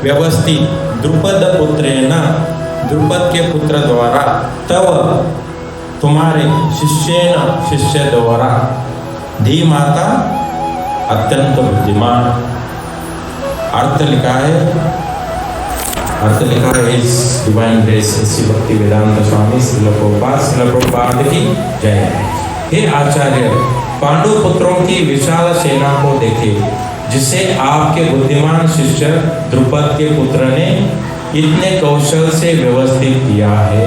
S1: व्यवस्थित, द्रुपद पुत्रेण द्रुपद के पुत्र द्वारा, तव तुम्हारे शिष्येन शिष्य द्वारा, धीमाता अत्यंत बुद्धिमान। अर्थ लिखा है इस डिवाइन ग्रेस श्री भक्ति वेदांत स्वामी श्रील प्रभुपाद की जय। हे आचार्य, पांडु पुत्रों की विशाल सेना को देखे, जिसे आपके बुद्धिमान शिष्य द्रुपद के पुत्र ने इतने कौशल से व्यवस्थित किया है।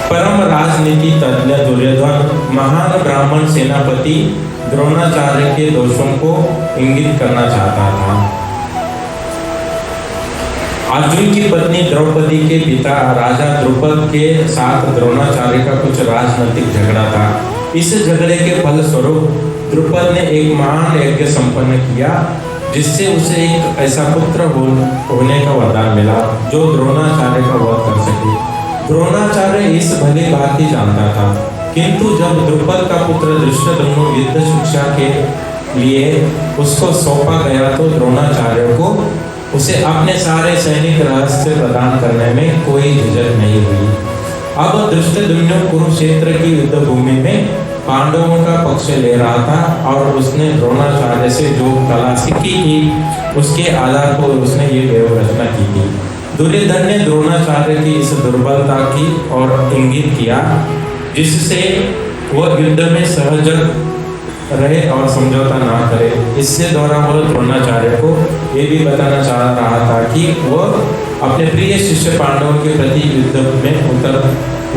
S1: परम राजनीति तज्ञ दुर्योधन महान ब्राह्मण सेनापति द्रोणाचार्य के दोषों को इंगित करना चाहता था। अर्जुन की पत्नी द्रौपदी के पिता राजा द्रुपद के साथ द्रोणाचार्य का कुछ राजनीतिक झगड़ा था। इस झगड़े के फलस्वरूप द्रुपद ने एक महान यज्ञ संपन्न किया, जिससे उसे एक ऐसा पुत्र होने का वरदान मिला जो द्रोणाचार्य का वध कर सके। द्रोणाचार्य इस भली भांति जानता था, किंतु जब द्रुपद का पुत्र धृष्टद्युम्न युद्ध शिक्षा के लिए उसको सौंपा गया तो द्रोणाचार्य को उसे अपने सारे सैनिक रहस्य प्रदान करने में कोई झिझक नहीं हुई। अब धृष्टद्युम्न कुरुक्षेत्र की युद्ध भूमि में पांडवों का पक्ष ले रहा था और उसने द्रोणाचार्य से जो कला सीखी थी उसके आधार पर उसने ये देव रचना की थी। दुर्योधन ने द्रोणाचार्य की इस दुर्बलता की और इंगित किया, जिससे वह युद्ध में सहज रहे और समझौता ना करे। इससे द्वारा वह द्रोणाचार्य को ये भी बताना चाह रहा था कि वह अपने प्रिय शिष्य पांडवों के प्रति युद्ध में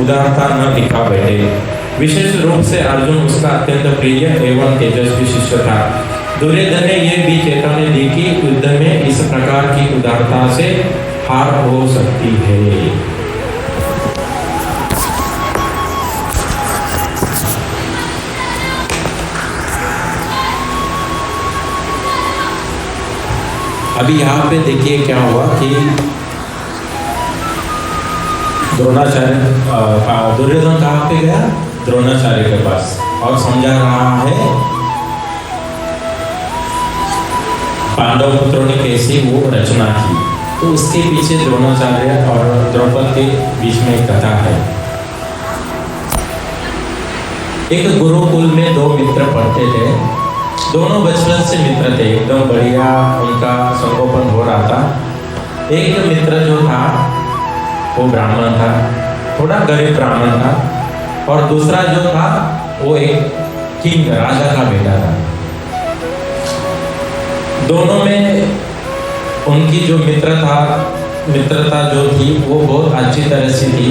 S1: उदारता न दिखा बैठे। विशेष रूप से अर्जुन उसका अत्यंत प्रिय एवं तेजस्वी शिष्य था। दुर्योधन ने यह भी चेतावनी दी कि युद्ध में इस प्रकार की उदारता से हार हो सकती है। अभी यहाँ पे देखिए क्या हुआ कि द्रोणाचार्य दुर्योधन कहाँ पे गया? द्रोणाचार्य के पास, और समझा रहा है पांडव पुत्रों ने कैसे वो रचना की। तो उसके पीछे द्रोणाचार्य और द्रौपद के बीच में एक कथा है। एक गुरुकुल में दो मित्र पढ़ते थे। दोनों बचपन से मित्र थे, एकदम बढ़िया उनका संगोपन हो रहा था। एक मित्र जो था वो ब्राह्मण था, थोड़ा गरीब ब्राह्मण था, और दूसरा जो था वो एक किंग राजा का बेटा था। दोनों में उनकी जो मित्रता जो थी वो बहुत अच्छी तरह से थी।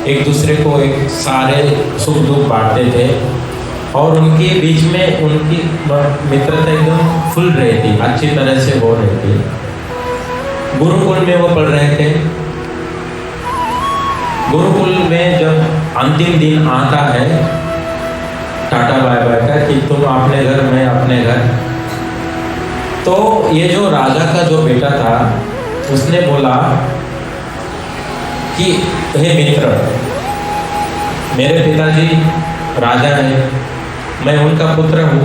S1: एक दूसरे को एक सारे सुख दुख बांटते थे, और उनके बीच में उनकी मित्रता एकदम फुल रही थी, अच्छी तरह से हो रही थी। गुरुकुल में वो पढ़ रहे थे। गुरुकुल में जब अंतिम दिन आता है टाटा बाय बाय का कि तुम अपने घर, मैं अपने घर, तो ये जो राजा का जो बेटा था उसने बोला कि हे मित्र, मेरे पिताजी राजा हैं, मैं उनका पुत्र हूँ,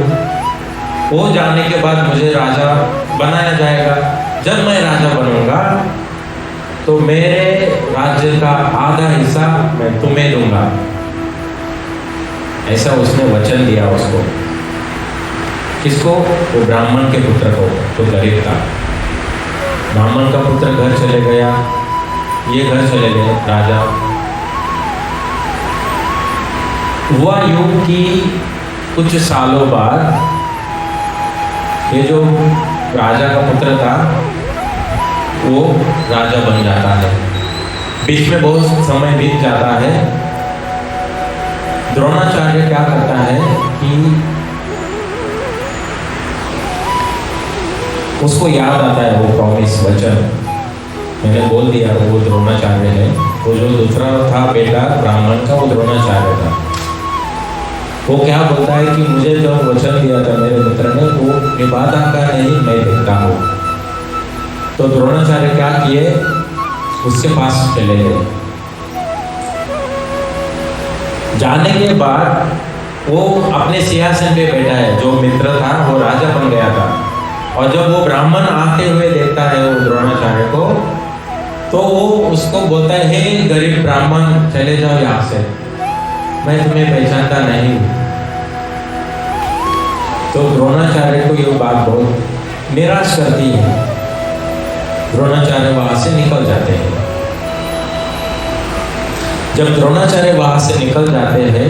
S1: वो जाने के बाद मुझे राजा बनाया जाएगा। जब मैं राजा बनूंगा तो मेरे राज्य का आधा हिस्सा मैं तुम्हें दूंगा। ऐसा उसने वचन दिया उसको। किसको? वो ब्राह्मण के पुत्र को, तो गरीब था। ब्राह्मण का पुत्र घर चले गया, ये घर चले गए राजा। हुआ यूं कि कुछ सालों बाद ये जो राजा का पुत्र था वो राजा बन जाता है। बीच में बहुत समय बीत जाता है। द्रोणाचार्य क्या करता है कि उसको याद आता है वो प्रॉमिस, वचन मैंने बोल दिया, वो द्रोणाचार्य है। वो जो दूसरा था बेटा ब्राह्मण का, वो द्रोणाचार्य था। वो क्या बोलता है कि मुझे जो वचन दिया था मेरे मित्र ने वो निभाता का नहीं, मैं देखता हूँ। तो द्रोणाचार्य क्या किए, उसके पास चले गए। जाने के बाद वो अपने सिंहासन पे बैठा है। जो मित्र था वो राजा बन गया था, और जब वो ब्राह्मण आते हुए देखता है वो द्रोणाचार्य को, तो वो उसको बोलता है, हे गरीब ब्राह्मण, चले जाओ यहाँ से, मैं तुम्हें पहचानता नहीं हूँ। तो द्रोणाचार्य को ये बात बहुत निराश करती है। द्रोणाचार्य वहां से निकल जाते हैं। जब द्रोणाचार्य वहां से निकल जाते हैं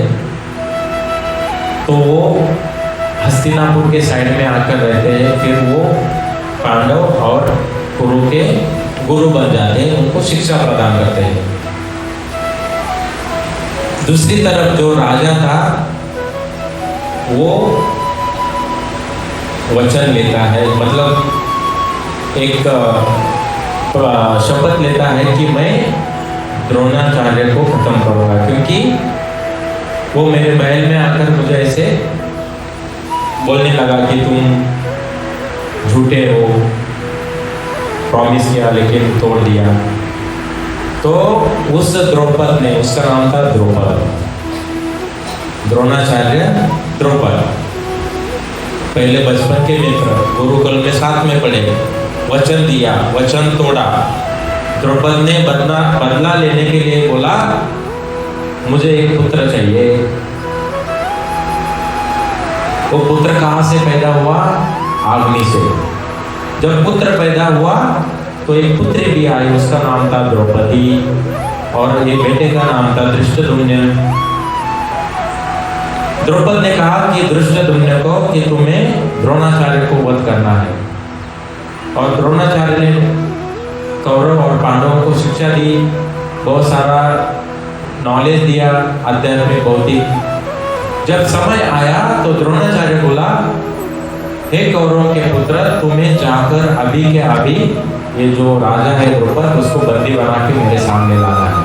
S1: तो वो हस्तिनापुर के साइड में आकर रहते हैं। फिर वो पांडव और कुरु के गुरु बन जाते हैं, उनको शिक्षा प्रदान करते हैं। दूसरी तरफ जो राजा था वो वचन लेता है, मतलब एक शपथ लेता है कि मैं द्रोणाचार्य को खत्म करूंगा, क्योंकि वो मेरे महल में आकर मुझे ऐसे बोलने लगा कि तुम झूठे हो, प्रॉमिस किया लेकिन तोड़ दिया। तो उस द्रौपद ने, उसका नाम था द्रौपद, द्रोणाचार्य द्रौपद, पहले बचपन के मित्र, गुरुकुल में साथ में पढ़े, वचन दिया, वचन तोड़ा। द्रौपद ने बदला लेने के लिए बोला, मुझे एक पुत्र चाहिए। वो पुत्र कहाँ से पैदा हुआ? अग्नि से। जब पुत्र पैदा हुआ तो एक पुत्री भी आई, उसका नाम था द्रौपदी, और ये बेटे का नाम था धृष्टद्युम्न। द्रौपद ने कहा कि धृष्टद्युम्न को कि तुम्हें द्रोणाचार्य को वध करना है, और द्रोणाचार्य ने कौरव और पांडवों को शिक्षा दी, बहुत सारा नॉलेज दिया, आध्यात्मिक भौतिक। जब समय आया तो द्रोणाचार्य बोला, हे कौरवों के पुत्र, तुम्हें जाकर अभी के अभी ये जो राजा है द्रौपद, उसको बंदी बना के मेरे सामने लाना है।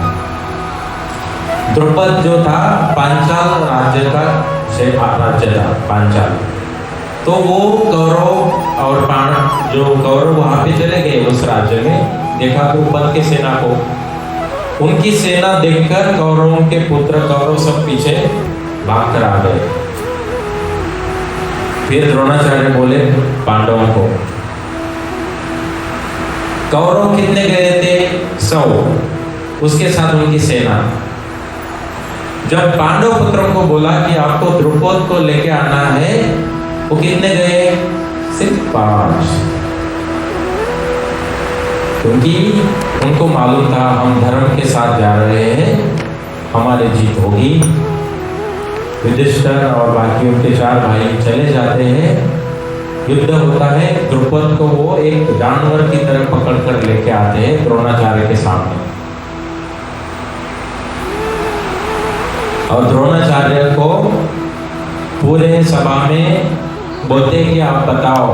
S1: द्रौपद जो था पांचाल राज्य का राज्य था, पांचाल। तो वो कौरव और पांडव, जो कौरव वहां पे चले गए उस राज्य में, देखा द्रौपद के सेना को, उनकी सेना देखकर कौरवों के पुत्र कौरव सब पीछे भाग कर आ गए। फिर द्रोणाचार्य बोले पांडवों को, कौरव कितने गए थे? 100, उसके साथ उनकी सेना। जब पांडव पुत्रों को बोला कि आपको द्रौपद को लेके आना है, वो कितने गए? सिर्फ 5। क्योंकि उनको मालूम था हम धर्म के साथ जा रहे हैं, हमारी जीत होगी। युधिष्ठिर और बाकी उनके 4 भाई चले जाते हैं, युद्ध होता है। द्रुपद को वो एक जानवर की तरह पकड़ कर लेके आते हैं द्रोणाचार्य के सामने, और द्रोणाचार्य को पूरे सभा में बोलते कि आप बताओ,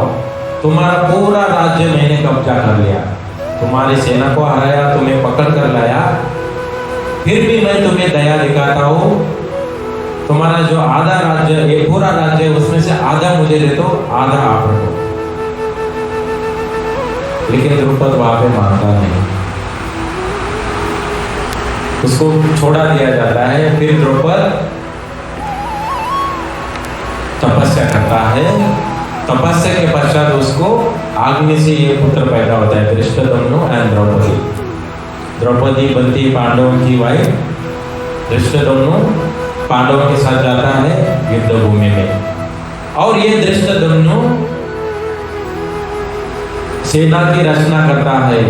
S1: तुम्हारा पूरा राज्य मैंने कब्जा कर लिया, तुम्हारी सेना को हराया, तुम्हें पकड़ कर लाया, फिर भी मैं तुम्हें दया दिखाता हूँ। तुम्हारा जो आधा राज्य, ये पूरा राज्य है, उसमें से आधा मुझे दे दो, आधा आप रखो। लेकिन द्रुपद वहां पे मानता नहीं, उसको छोड़ा दिया जाता है। फिर द्रुपद तपस्या करता है। तपस्या के पश्चात उसको आग्नि से ये पुत्र पैदा होता है, धृष्टद्युम्न एंड द्रौपदी। द्रौपदी बनती पांडवों की वाइफ। धृष्टद्युम्न पांडवों के साथ जाता है युद्ध भूमि में, और ये धृष्टद्युम्न सेना की रचना करता है।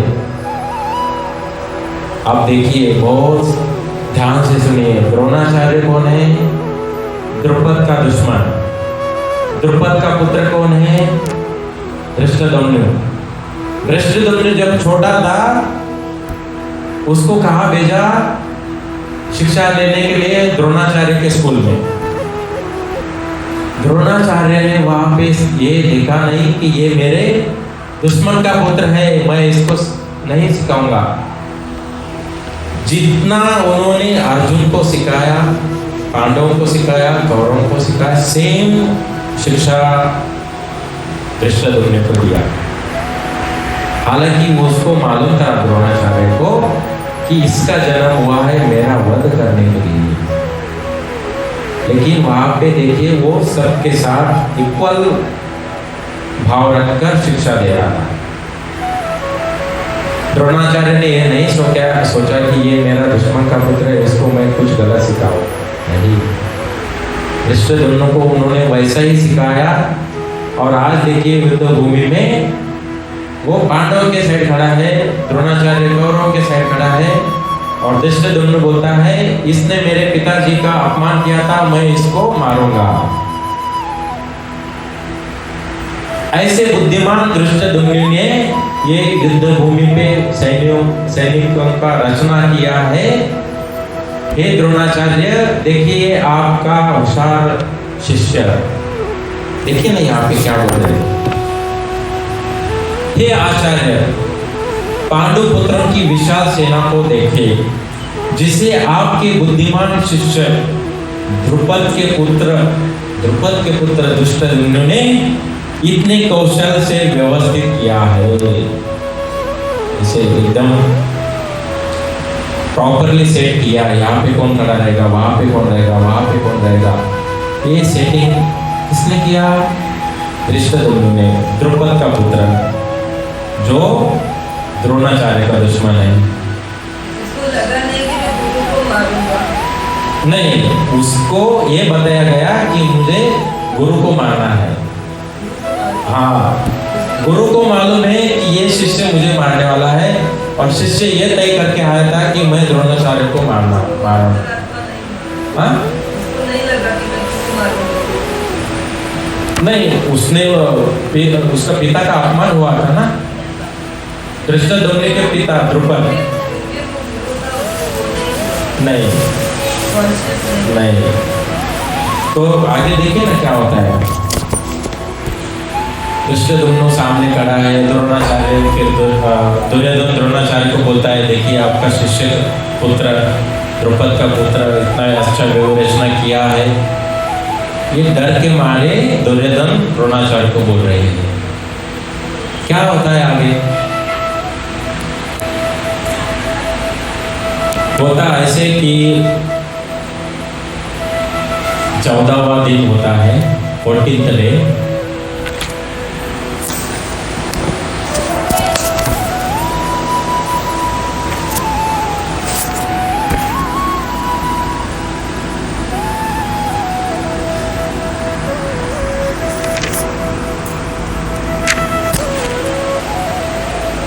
S1: अब देखिए, बहुत ध्यान से सुनिए, द्रोणाचार्य कौन है? द्रुपद का दुश्मन। द्रुपद का पुत्र कौन है? धृष्टद्युम्न। धृष्टद्युम्न जब छोटा था, उसको कहाँ भेजा? शिक्षा लेने के लिए द्रोणाचार्य के स्कूल में। द्रोणाचार्य ने वहां पे ये देखा नहीं कि ये मेरे दुश्मन का पुत्र है, मैं इसको नहीं सिखाऊंगा। जितना उन्होंने अर्जुन को सिखाया, पांडवों को सिखाया, कौरवों को सिखाया, सेम शिक्षा धृष्टद्युम्न को दिया। हालांकि उसको मालूम था द्रोणाचार्य को कि इसका जन्म हुआ है मेरा वध करने के लिए, लेकिन वहां पे देखिए वो सबके साथ इक्वल भाव रखकर शिक्षा दे रहा था। द्रोणाचार्य ने यह नहीं सोचा कि ये मेरा दुश्मन का पुत्र है, इसको मैं कुछ गलत सिखाऊं। नहीं, धृष्टद्युम्न को उन्होंने वैसा ही सिखाया। और आज देखिए युद्ध भूमि में वो पांडवों के साइड खड़ा है, द्रोणाचार्य कौरवों के साइड खड़ा है, और धृष्टद्युम्न बोलता है इसने मेरे पिताजी का अपमान किया था, मैं इसको मारूंगा। ऐसे बुद्धिमान धृष्टद्युम्न ने ये युद्ध भूमि पे सैनिकों का रचना किया है। हे द्रोणाचार्य, देखिए आपका होशियार शिष्य। देखिए ना यहाँ पे क्या बोल रहे हैं, हे आचार्य, पांडु पुत्रों की विशाल सेना को देखे, जिसे आपके बुद्धिमान शिष्य द्रुपद के पुत्र धृष्टद्युम्न ने इतने कौशल से व्यवस्थित किया है। इसे एकदम प्रॉपरली सेट किया है। यहाँ पे कौन खड़ा रहेगा, वहां पे कौन रहेगा, वहां पे कौन रहेगा, ये सेटिंग किसने किया? धृष्टद्युम्न ने, द्रुपद का पुत्र, जो द्रोणाचार्य का दुश्मन है।
S2: उसको लगा नहीं कि मैं गुरु को मारूंगा।
S1: नहीं, उसको ये बताया गया कि मुझे गुरु को मारना है। हाँ, गुरु को मालूम है कि ये शिष्य मुझे मारने वाला है, और शिष्य ये तय करके आया था कि मैं द्रोणाचार्य को मारूं। हाँ?
S2: उसको नहीं लगा कि मैं गुरु मारूंगा।
S1: नहीं, उसका पिता का अपमान हुआ था ना, धृष्टद्युम्न के पिता द्रुपद। नहीं, तो आगे देखिए ना क्या होता है। धृष्टद्युम्न सामने खड़ा है, द्रोणाचार्य, फिर दुर्योधन द्रोणाचार्य को बोलता है देखिए आपका शिष्य पुत्र द्रुपद का पुत्र इतना अच्छा व्यवरचना किया है। ये डर के मारे दुर्योधन द्रोणाचार्य को बोल रहे हैं। क्या होता है आगे? होता ऐसे कि 14वां दिन होता है, 14th डे।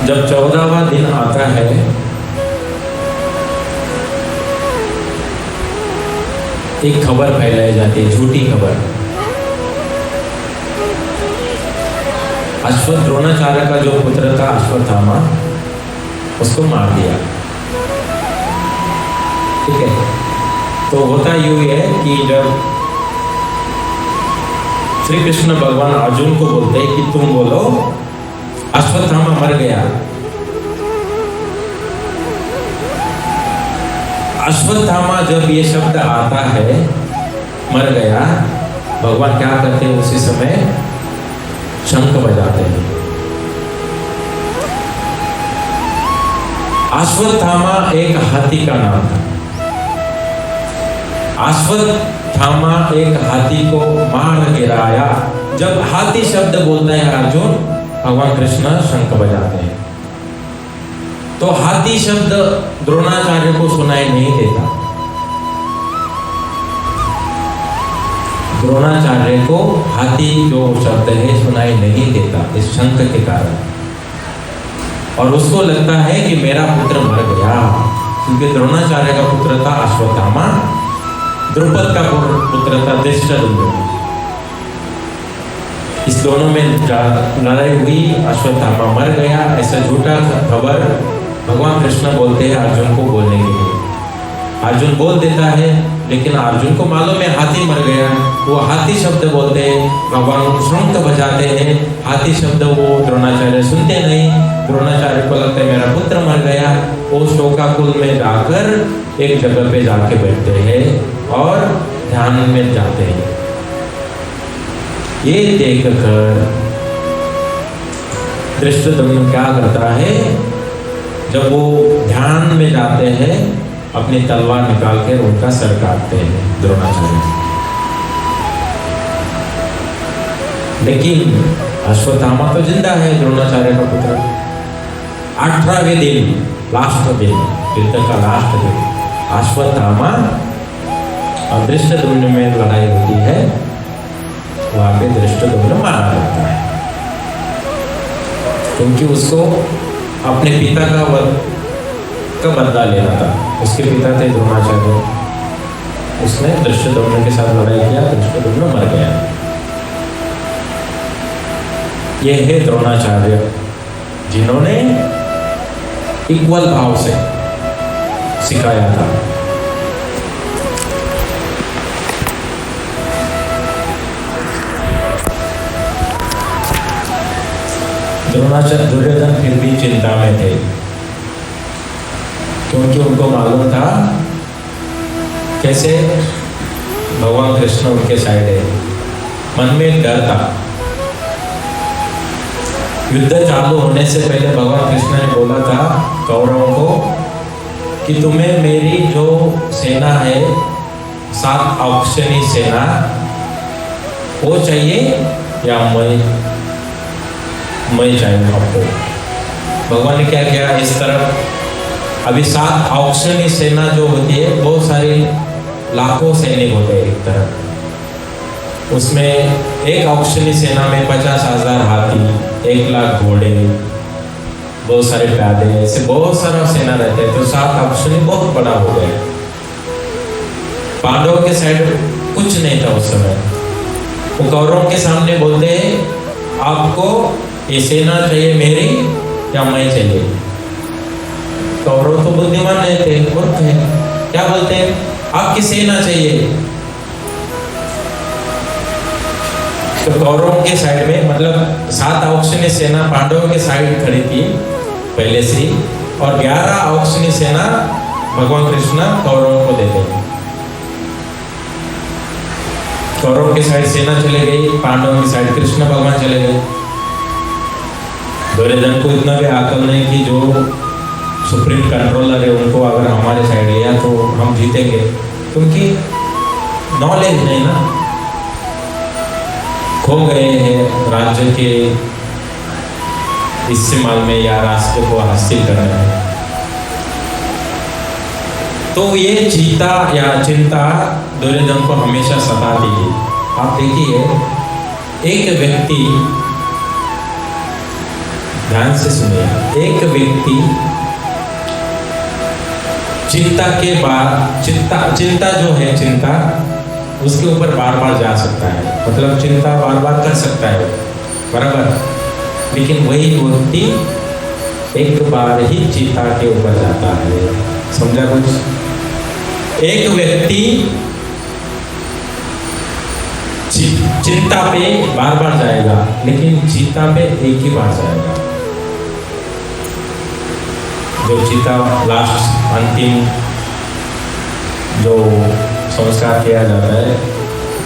S1: जब 14वां दिन आता है एक खबर फैलाई जाती है, झूठी खबर। द्रोणाचार्य का जो पुत्र था अश्वत्थामा, उसको मार दिया। ठीक है, तो होता यूं है कि जब श्री कृष्ण भगवान अर्जुन को बोलते हैं कि तुम बोलो अश्वत्थामा मर गया, अश्वत्थामा जब ये शब्द आता है मर गया, भगवान क्या करते हैं उसी समय शंख बजाते हैं। अश्वत्थामा एक हाथी का नाम था। अश्वत्थामा एक हाथी को मार गिराया। जब हाथी शब्द बोलता है अर्जुन, भगवान कृष्ण शंख बजाते हैं। तो हाथी शब्द द्रोणाचार्य को सुनाई नहीं देता। द्रोणाचार्य को हाथी जो शब्द है सुनाई नहीं देता इस शंख के कारण, और उसको लगता है कि मेरा पुत्र मर गया, क्योंकि द्रोणाचार्य का पुत्र था अश्वत्थामा, द्रुपद का पुत्र था धृष्टद्युम्न। इस दोनों में लड़ाई हुई, अश्वत्थामा मर गया, ऐसा झूठा खबर भगवान कृष्ण बोलते हैं अर्जुन को बोलने के लिए। अर्जुन बोल देता है, लेकिन अर्जुन को मालूम है हाथी मर गया। वो हाथी शब्द बोलते हैं, भगवान शंख बजाते हैं, हाथी शब्द वो द्रोणाचार्य सुनते नहीं। द्रोणाचार्य को लगता है मेरा पुत्र मर गया। वो शोकाकुल में जाकर एक जगह पे जाके बैठते हैं और ध्यान में जाते हैं। ये देखकर धृष्टद्युम्न क्या करता है, जब वो ध्यान में जाते हैं अपनी तलवार निकाल कर उनका सर काटते हैं द्रोणाचार्य। लेकिन अश्वत्थामा तो जिंदा है, द्रोणाचार्य का पुत्र। 18वें दिन, लास्ट दिन, युद्ध का लास्ट दिन, अश्वत्थामा और धृष्टद्युम्न में लड़ाई होती है। वहां पे धृष्टद्युम्न मारा जाता है, क्योंकि उसको अपने पिता का बदला लेना था। उसके पिता थे द्रोणाचार्य, उसने धृष्टद्युम्न के साथ लड़ाई किया, धृष्टद्युम्न मर गया। ये है द्रोणाचार्य, जिन्होंने इक्वल भाव से सिखाया था। द्रोणाचार्य दुर्योधन फिर भी चिंता में थे, क्योंकि उनको मालूम था कैसे भगवान कृष्ण उनके साइड है। मन में एक डर था। युद्ध चालू होने से पहले भगवान कृष्ण ने बोला था कौरवों को कि तुम्हें मेरी जो सेना है, 7 औक्षणी सेना, वो चाहिए या मैं चाहिए आपको। भगवान ने क्या किया, इस तरफ अभी 7 औक्षणी सेना जो होती है, बहुत सारी लाखों सैनिक होते हैं एक तरफ। उसमें एक औक्षणी सेना में 50,000 हाथी, 1 लाख घोड़े, बहुत सारे प्यादे, ऐसे बहुत सारा सेना रहते हैं। तो 7 औक्षणी बहुत बड़ा हो गया। पांडवों के साइड कुछ नहीं था उस समय। वो कौरवों के सामने बोलते हैं, आपको ये सेना चाहिए मेरी या मैं चाहिए। कौरव तो बुद्धिमान नहीं थे, मूर्ख थे। क्या बोलते हैं, आपकी सेना चाहिए। तो कौरवों के साइड में, मतलब 7 औक्षणी सेना पांडवों के साइड खड़ी थी पहले से, और 11 औक्षणी सेना भगवान कृष्ण कौरवों को देते हैं। कौरवों की साइड सेना चले गई, पांडवों की साइड कृष्ण भगवान चले गए। दुर्योधन को इतना भी अकल नहीं कि जो सुप्रीम कंट्रोलर है उनको अगर हमारे साइड लिया तो हम जीतेंगे, क्योंकि नॉलेज नहीं ना। खो गए हैं राज्य के इस्तेमाल में या राष्ट्र को हासिल करने में। तो ये चिंता या चिंता दुर्योधन को हमेशा सताती थी। आप देखिए, एक व्यक्ति ध्यान से सुनिए। एक व्यक्ति चिंता जो है, चिंता उसके ऊपर बार बार जा सकता है, मतलब चिंता बार बार कर सकता है, बराबर। लेकिन वही व्यक्ति एक बार ही चिंता के ऊपर जाता है। समझा कुछ? एक व्यक्ति चिंता पे बार बार जाएगा, लेकिन चिंता पे एक ही बार जाएगा। जो चिता लास्ट अंतिम जो संस्कार किया जाता है,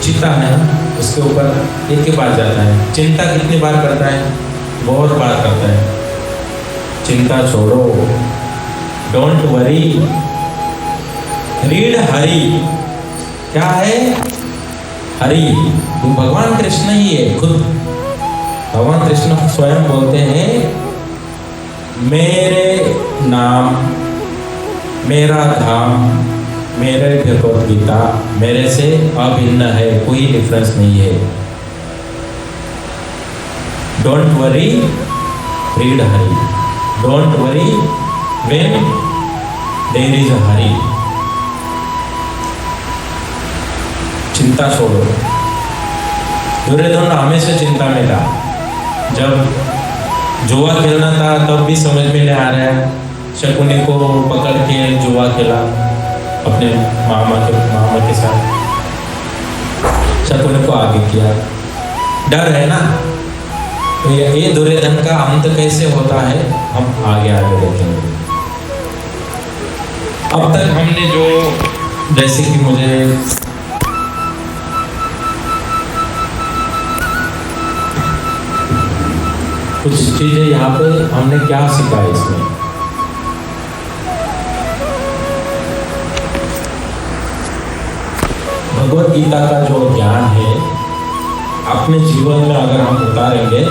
S1: चिता है उसके ऊपर एक ही बार जाता है। चिंता कितनी बार करता है? बहुत बार करता है। चिंता छोड़ो, डोंट वरी, रीड हरि। क्या है हरि? वो भगवान कृष्ण ही है खुद। भगवान कृष्ण स्वयं बोलते हैं, मेरे नाम, मेरा धाम, मेरे भगवत गीता मेरे से अभिन्न है, कोई डिफरेंस नहीं है। Don't worry, read Hari. Don't worry when there is a Hari. चिंता छोड़ो। दुर्योधन हमेशा चिंता में था। जब जुआ खेलना था तब भी समझ में नहीं आ रहा है। शकुनी को पकड़ के जुआ खेला अपने मामा के साथ। शकुनी को आगे किया। डर है ना, तो ये दुर्योधन का अंत कैसे होता है हम आगे देखेंगे। अब तक हमने जो, जैसे कि मुझे कुछ चीजें यहाँ पे हमने क्या सीखा है इसमें। भगवत गीता का जो ज्ञान है अपने जीवन में अगर हम उतारेंगे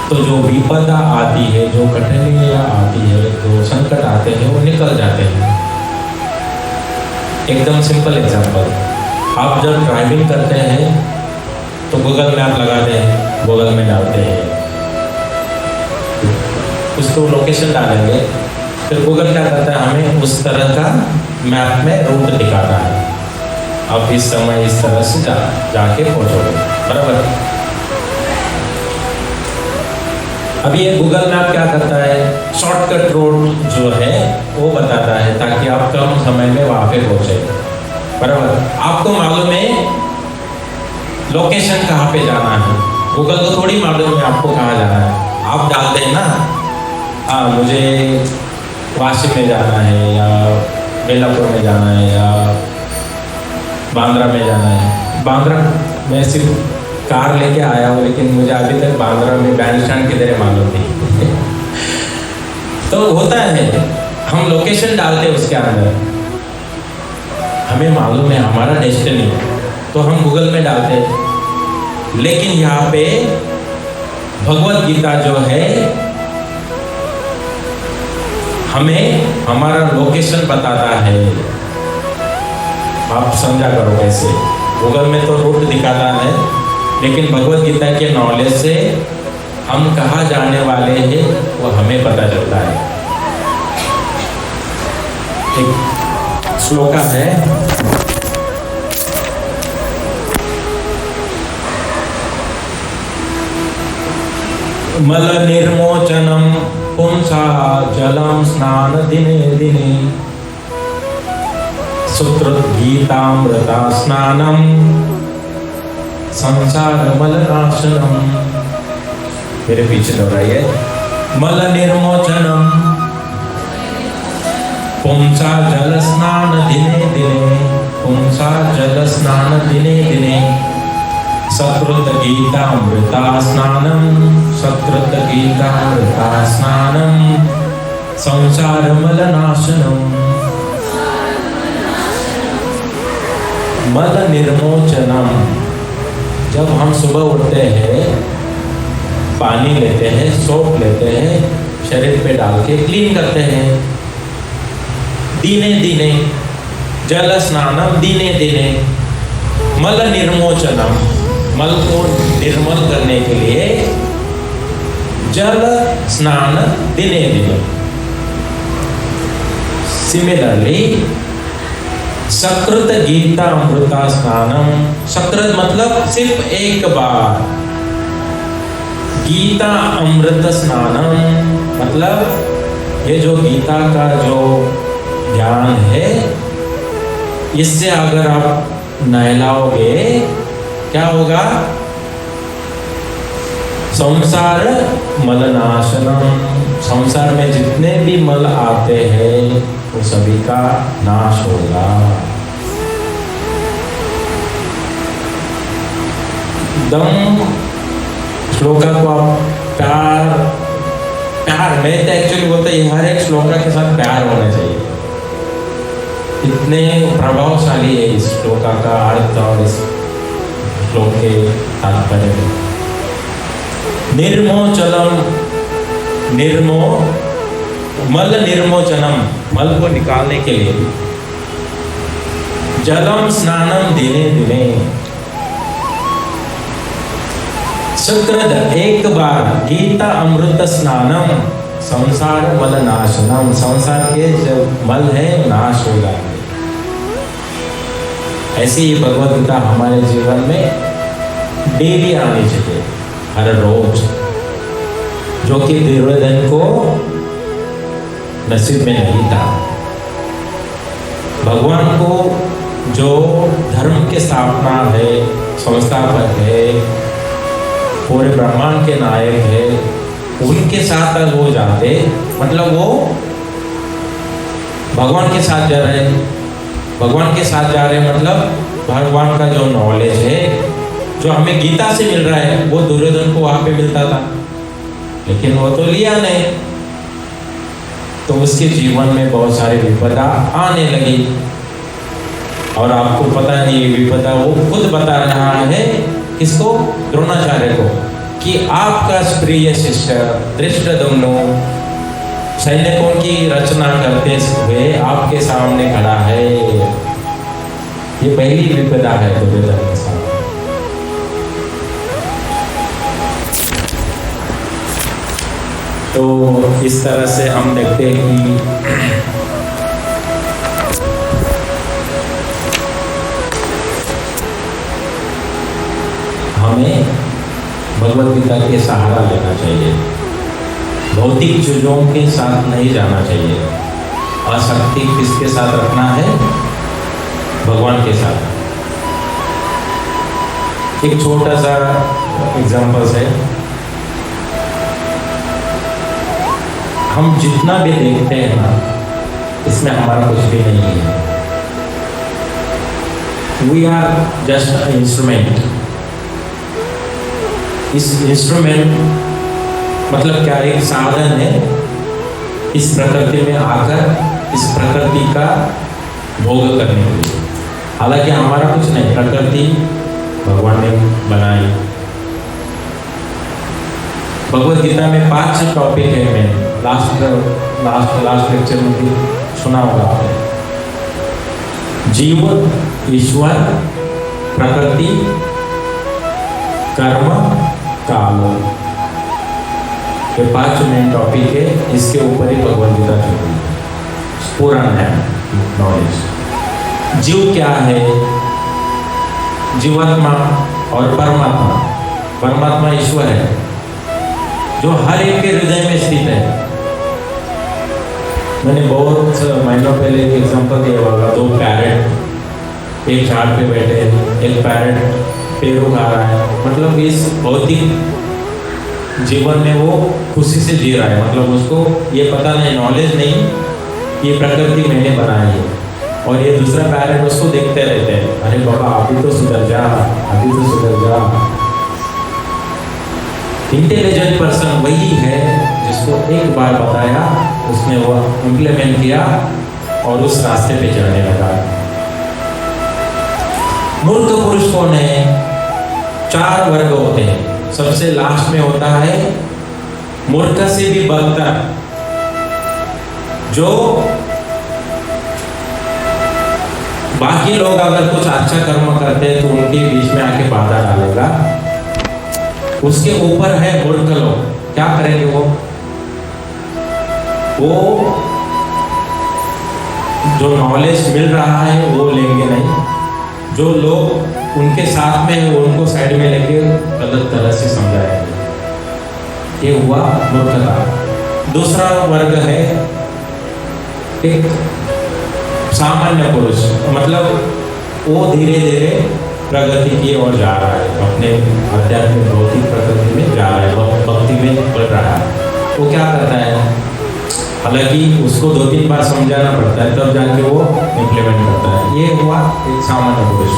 S1: तो जो विपदा आती है, जो कठिनाइयाँ आती है, जो संकट आते हैं वो निकल जाते हैं। एकदम सिंपल एग्जांपल, आप जब ड्राइविंग करते हैं तो गूगल मैप लगाते हैं, गूगल में डालते हैं, उसको लोकेशन डालेंगे, फिर गूगल क्या करता है हमें उस तरह का मैप में रूट दिखाता है। अब इस समय इस तरह से जाके पहुंचोगे, बराबर। अब ये गूगल मैप क्या करता है, शॉर्टकट रोड जो है वो बताता है ताकि आप कम समय में वहाँ पे पहुंचे, बराबर। आपको मालूम है लोकेशन कहाँ पे जाना है, गूगल को थोड़ी मालूम है आपको कहाँ जाना है। आप डालते हैं ना, मुझे वाशी में जाना है या बेलापुर में जाना है या बांद्रा में जाना है। बांद्रा मैं सिर्फ कार लेके आया हूँ, लेकिन मुझे अभी तक बांद्रा में बैंड स्टैंड किधर मालूम नहीं। तो होता है हम लोकेशन डालते हैं उसके अंदर, हमें मालूम है हमारा डेस्टिनी, तो हम गूगल में डालते हैं। लेकिन यहाँ पे भगवत गीता जो है हमें हमारा लोकेशन बताता है। आप समझा करो कैसे, गूगल में तो रूट दिखाता है, लेकिन भगवत गीता के नॉलेज से हम कहाँ जाने वाले हैं वो हमें पता चलता है। एक श्लोका है, मल निर्मोचनम पुंसा जलम स्नान दिने दिने सुकृत गीतामृता स्नानम संसार मल नाशनम। मेरे पीछे दोहराइए, मल निर्मोचनम पुंसा जल स्नान दिने दिने, पुंसा जल स्नान दिने दिने, सकृत गीतामृता स्नानम, सकृत गीतामृता स्नानम संसार मल नाशनम। मल निर्मोचनम, जब हम सुबह उठते हैं पानी लेते हैं, सोप लेते हैं, शरीर पे डाल के क्लीन करते हैं। दिने दिने जल स्नानम दिने दिने, मल निर्मोचनम, मल को निर्मल करने के लिए जल स्नान दिने दिने। सिमिलरली सकृत गीता अमृता स्नानम, सकृत मतलब सिर्फ एक बार, गीता अमृत स्नानम मतलब ये जो गीता का जो ज्ञान है, इससे अगर आप नहलाओगे क्या होगा? संसार मलनाशनम, संसार में जितने भी मल आते हैं वो सभी का नाश होगा। दम श्लोका को आप प्यार मैं तो एक्चुअली बोलता है हर एक श्लोका के साथ प्यार होना चाहिए, इतने प्रभावशाली है इस श्लोका का अर्थ और इस श्लोक के तात्पर्य। निर्मोचनम, मल निर्मोचनम, मल को निकालने के लिए। जलम स्नानम दिने दिने, सुकृत एक बार, गीता अमृत स्नानम संसार मल नाशनम, संसार के जो मल है नाश हो जाएंगे। ऐसी ही भगवद गीता हमारे जीवन में डेली आनी चाहिए, हर रोज, जो कि दुर्योधन को नसीब में नहीं था। भगवान को जो धर्म के स्थापना है, संस्थापक है, पूरे ब्रह्मांड के नायक है, उनके साथ अगर वो जाते, मतलब वो भगवान के साथ जा रहे, भगवान के साथ जा रहे मतलब भगवान का जो नॉलेज है जो हमें गीता से मिल रहा है वो दुर्योधन को वहां पे मिलता था, लेकिन वो तो लिया नहीं, तो उसके जीवन में बहुत सारी विपदा आने लगी। और आपको पता नहीं ये विपदा वो खुद बता रहा है किसको? द्रोणाचार्य को, कि आपका प्रिय शिष्य धृष्टद्युम्न सैनिकों की रचना करते हुए आपके सामने खड़ा है। ये पहली विपदा है दुर्योधन के साथ। तो इस तरह से हम देखते हैं कि हमें भगवद गीता के सहारा लेना चाहिए, भौतिक चीजों के साथ नहीं जाना चाहिए। आसक्ति किसके साथ रखना है? भगवान के साथ। एक छोटा सा एग्जाम्पल है, हम जितना भी देखते हैं ना, इसमें हमारा कुछ भी नहीं है। We are just instrument. इस इंस्ट्रूमेंट मतलब क्या? एक साधन है इस प्रकृति में आकर इस प्रकृति का भोग करने के लिए। हालांकि हमारा कुछ नहीं, प्रकृति भगवान ने बनाई। भगवद गीता में 5 टॉपिक है, मैं लास्ट लेक्चर में भी सुना होगा आपने। जीव, ईश्वर, प्रकृति, कर्म, काल, ये 5 मेन टॉपिक है। इसके ऊपर ही भगवद गीता चल रही है, पूरा नॉलेज। जीव क्या है? जीवात्मा और परमात्मा। परमात्मा ईश्वर है जो हर एक के हृदय में स्थित है। मैंने बहुत महीनों पहले एक एग्जांपल दिया होगा, 2 पैरेट एक झाड़ पे बैठे हैं, एक पैरेट पेड़ों खा रहा है। मतलब इस भौतिक जीवन में वो खुशी से जी रहा है, मतलब उसको ये पता नहीं, नॉलेज नहीं, ये प्रकृति मैंने बनाई है। और ये दूसरा पैरेट उसको देखते रहते हैं, अरे बाबा अभी तो सुधर जा, अभी तो सुधर जा। इंटेलिजेंट पर्सन वही है जिसको एक बार बताया, उसने वो इम्प्लीमेंट किया और उस रास्ते पे चलने लगा। मूर्ख पुरुष कौन है? 4 वर्ग होते हैं। सबसे लास्ट में होता है मूर्ख से भी बदतर, जो बाकी लोग अगर कुछ अच्छा कर्म करते हैं तो उनके बीच में आके बाधा डालेगा। उसके ऊपर है मूर्ख लोग, क्या करेंगे वो जो नॉलेज मिल रहा है वो लेंगे नहीं, जो लोग उनके साथ में है उनको साइड में लेके गलत तरह से समझाएंगे। ये हुआ मूर्खता। दूसरा वर्ग है एक सामान्य पुरुष, मतलब वो धीरे धीरे प्रगति की ओर जा रहा है, अपने आध्यात्मिक भौतिक प्रगति में जा रहा है, भक्ति में बढ़ रहा है। वो क्या करता है, हालांकि उसको 2-3 बार समझाना पड़ता है तब जाके वो इम्प्लीमेंट करता है। ये हुआ एक सामान्य पुरुष।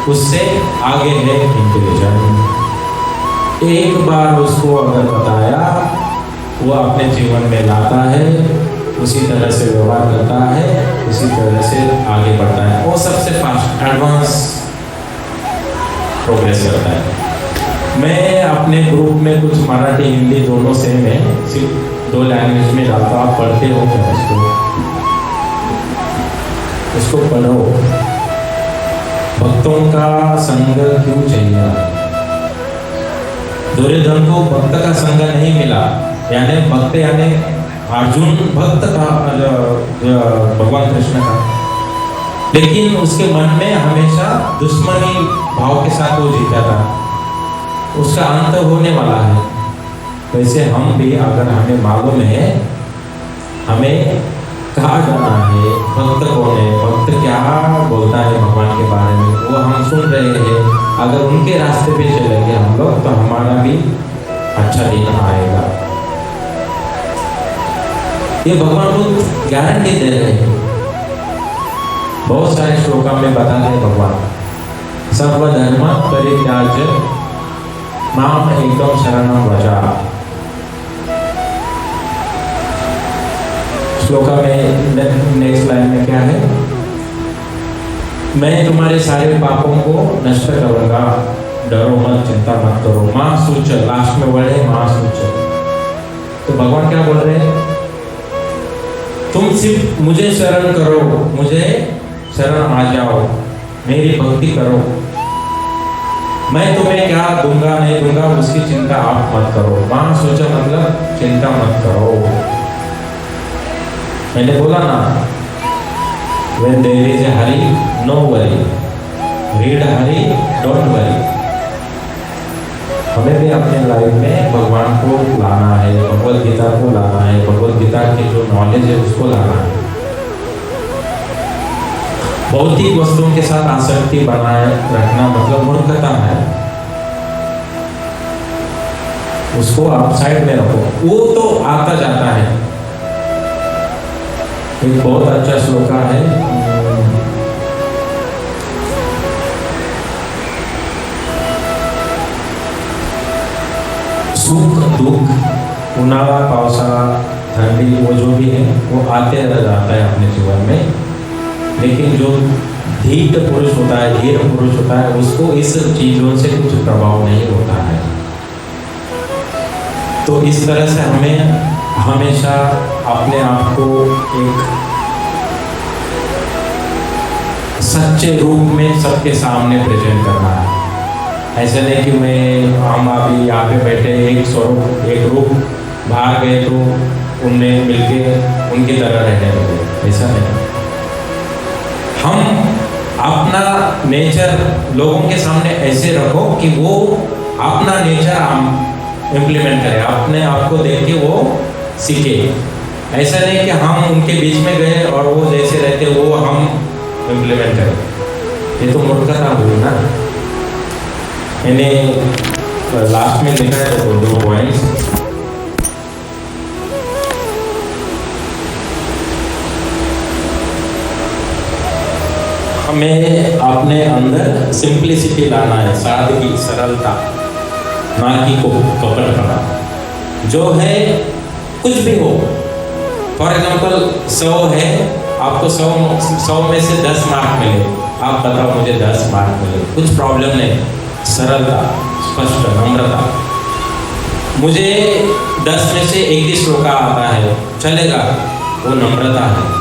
S1: उससे आगे है इंटेलिजेंट। एक बार उसको अगर बताया वो अपने जीवन में लाता है, उसी तरह से व्यवहार करता है, उसी तरह से आगे बढ़ता है, वो सबसे फास्ट एडवांस प्रोग्रेस करता है। मैं अपने ग्रुप में कुछ मराठी हिंदी दोनों सेम है, सिर्फ 2 लैंग्वेज में डालता। आप पढ़ते हो क्या उसको पढ़ो। भक्तों का संग क्यों चाहिए? दुर्योधन को भक्त का संग नहीं मिला, यानी भक्त यानी अर्जुन भक्त का भगवान कृष्ण का, लेकिन उसके मन में हमेशा दुश्मनी भाव के साथ वो जीता था। उसका अंत होने वाला है। वैसे हम भी अगर हमें मालूम है हमें कहाँ जाना है, भक्त कौन है, भक्त क्या बोलता है भगवान के बारे में, वो हम सुन रहे हैं, अगर उनके रास्ते पे चलेंगे हम लोग तो हमारा भी अच्छा दिन आएगा। ये भगवान को गारंटी दे रहे हैं। बहुत सारे श्लोका में बताते हैं भगवान, सर्वधर्म परित्याज्य माम एकम शरणम व्रजा। श्लोका में नेक्स्ट लाइन में क्या है, मैं तुम्हारे सारे पापों को नष्ट करूंगा, डरो मत, चिंता मत करो। मां सूच, लास्ट में वर्ड है मां सूच। तो भगवान क्या बोल रहे हैं, तुम सिर्फ मुझे शरण करो, मुझे शरण आ जाओ, मेरी भक्ति करो, मैं तुम्हें क्या दूंगा नहीं दूंगा उसकी चिंता आप मत करो। मां सोचा मतलब चिंता मत करो। मैंने बोला ना, when there is a hurry, no worry, read hurry, don't worry। हमें भी अपने लाइफ में भगवान को लाना है, भगवत गीता को लाना है, भगवत गीता की जो नॉलेज है उसको लाना है। भौतिक वस्तुओं के साथ आसक्ति बनाए रखना मतलब मूर्खता है। उसको आप साइड में रखो, वो तो आता जाता है। एक बहुत अच्छा श्लोका है, सुख दुख उनाला पावसाला ठंडी वो जो भी है वो आते रह जाता है अपने जीवन में, लेकिन जो धीट पुरुष होता है, धीर पुरुष होता है, उसको इस चीजों से कुछ प्रभाव नहीं होता है। तो इस तरह से हमें हमेशा अपने आप को एक सच्चे रूप में सबके सामने प्रेजेंट करना है। ऐसा नहीं कि हम अभी यहाँ पे बैठे एक स्वरूप एक रूप, बाहर गए तो उनमें मिलके उनकी तरह रहने लगे, ऐसा नहीं। हम अपना नेचर लोगों के सामने ऐसे रखो कि वो अपना नेचर हम इम्प्लीमेंट करें, अपने आप को देख के वो सीखे। ऐसा नहीं कि हम उनके बीच में गए और वो जैसे रहते वो हम इम्प्लीमेंट करें, ये तो मूर्खता हुई ना। मैंने लास्ट में लिखा है तो 2 पॉइंट्स। हमें अपने अंदर सिंप्लिसिटी लाना है, सादगी, सरलता, ना कि कपटपना। जो है कुछ भी हो, फॉर एग्जाम्पल 100 है, आपको 100 में से 10 मार्क मिले, आप बताओ मुझे 10 मार्क मिले, कुछ प्रॉब्लम नहीं, सरलता, स्पष्ट, नम्रता। मुझे 10 में से 1 श्लोका आता है, चलेगा, वो नम्रता है।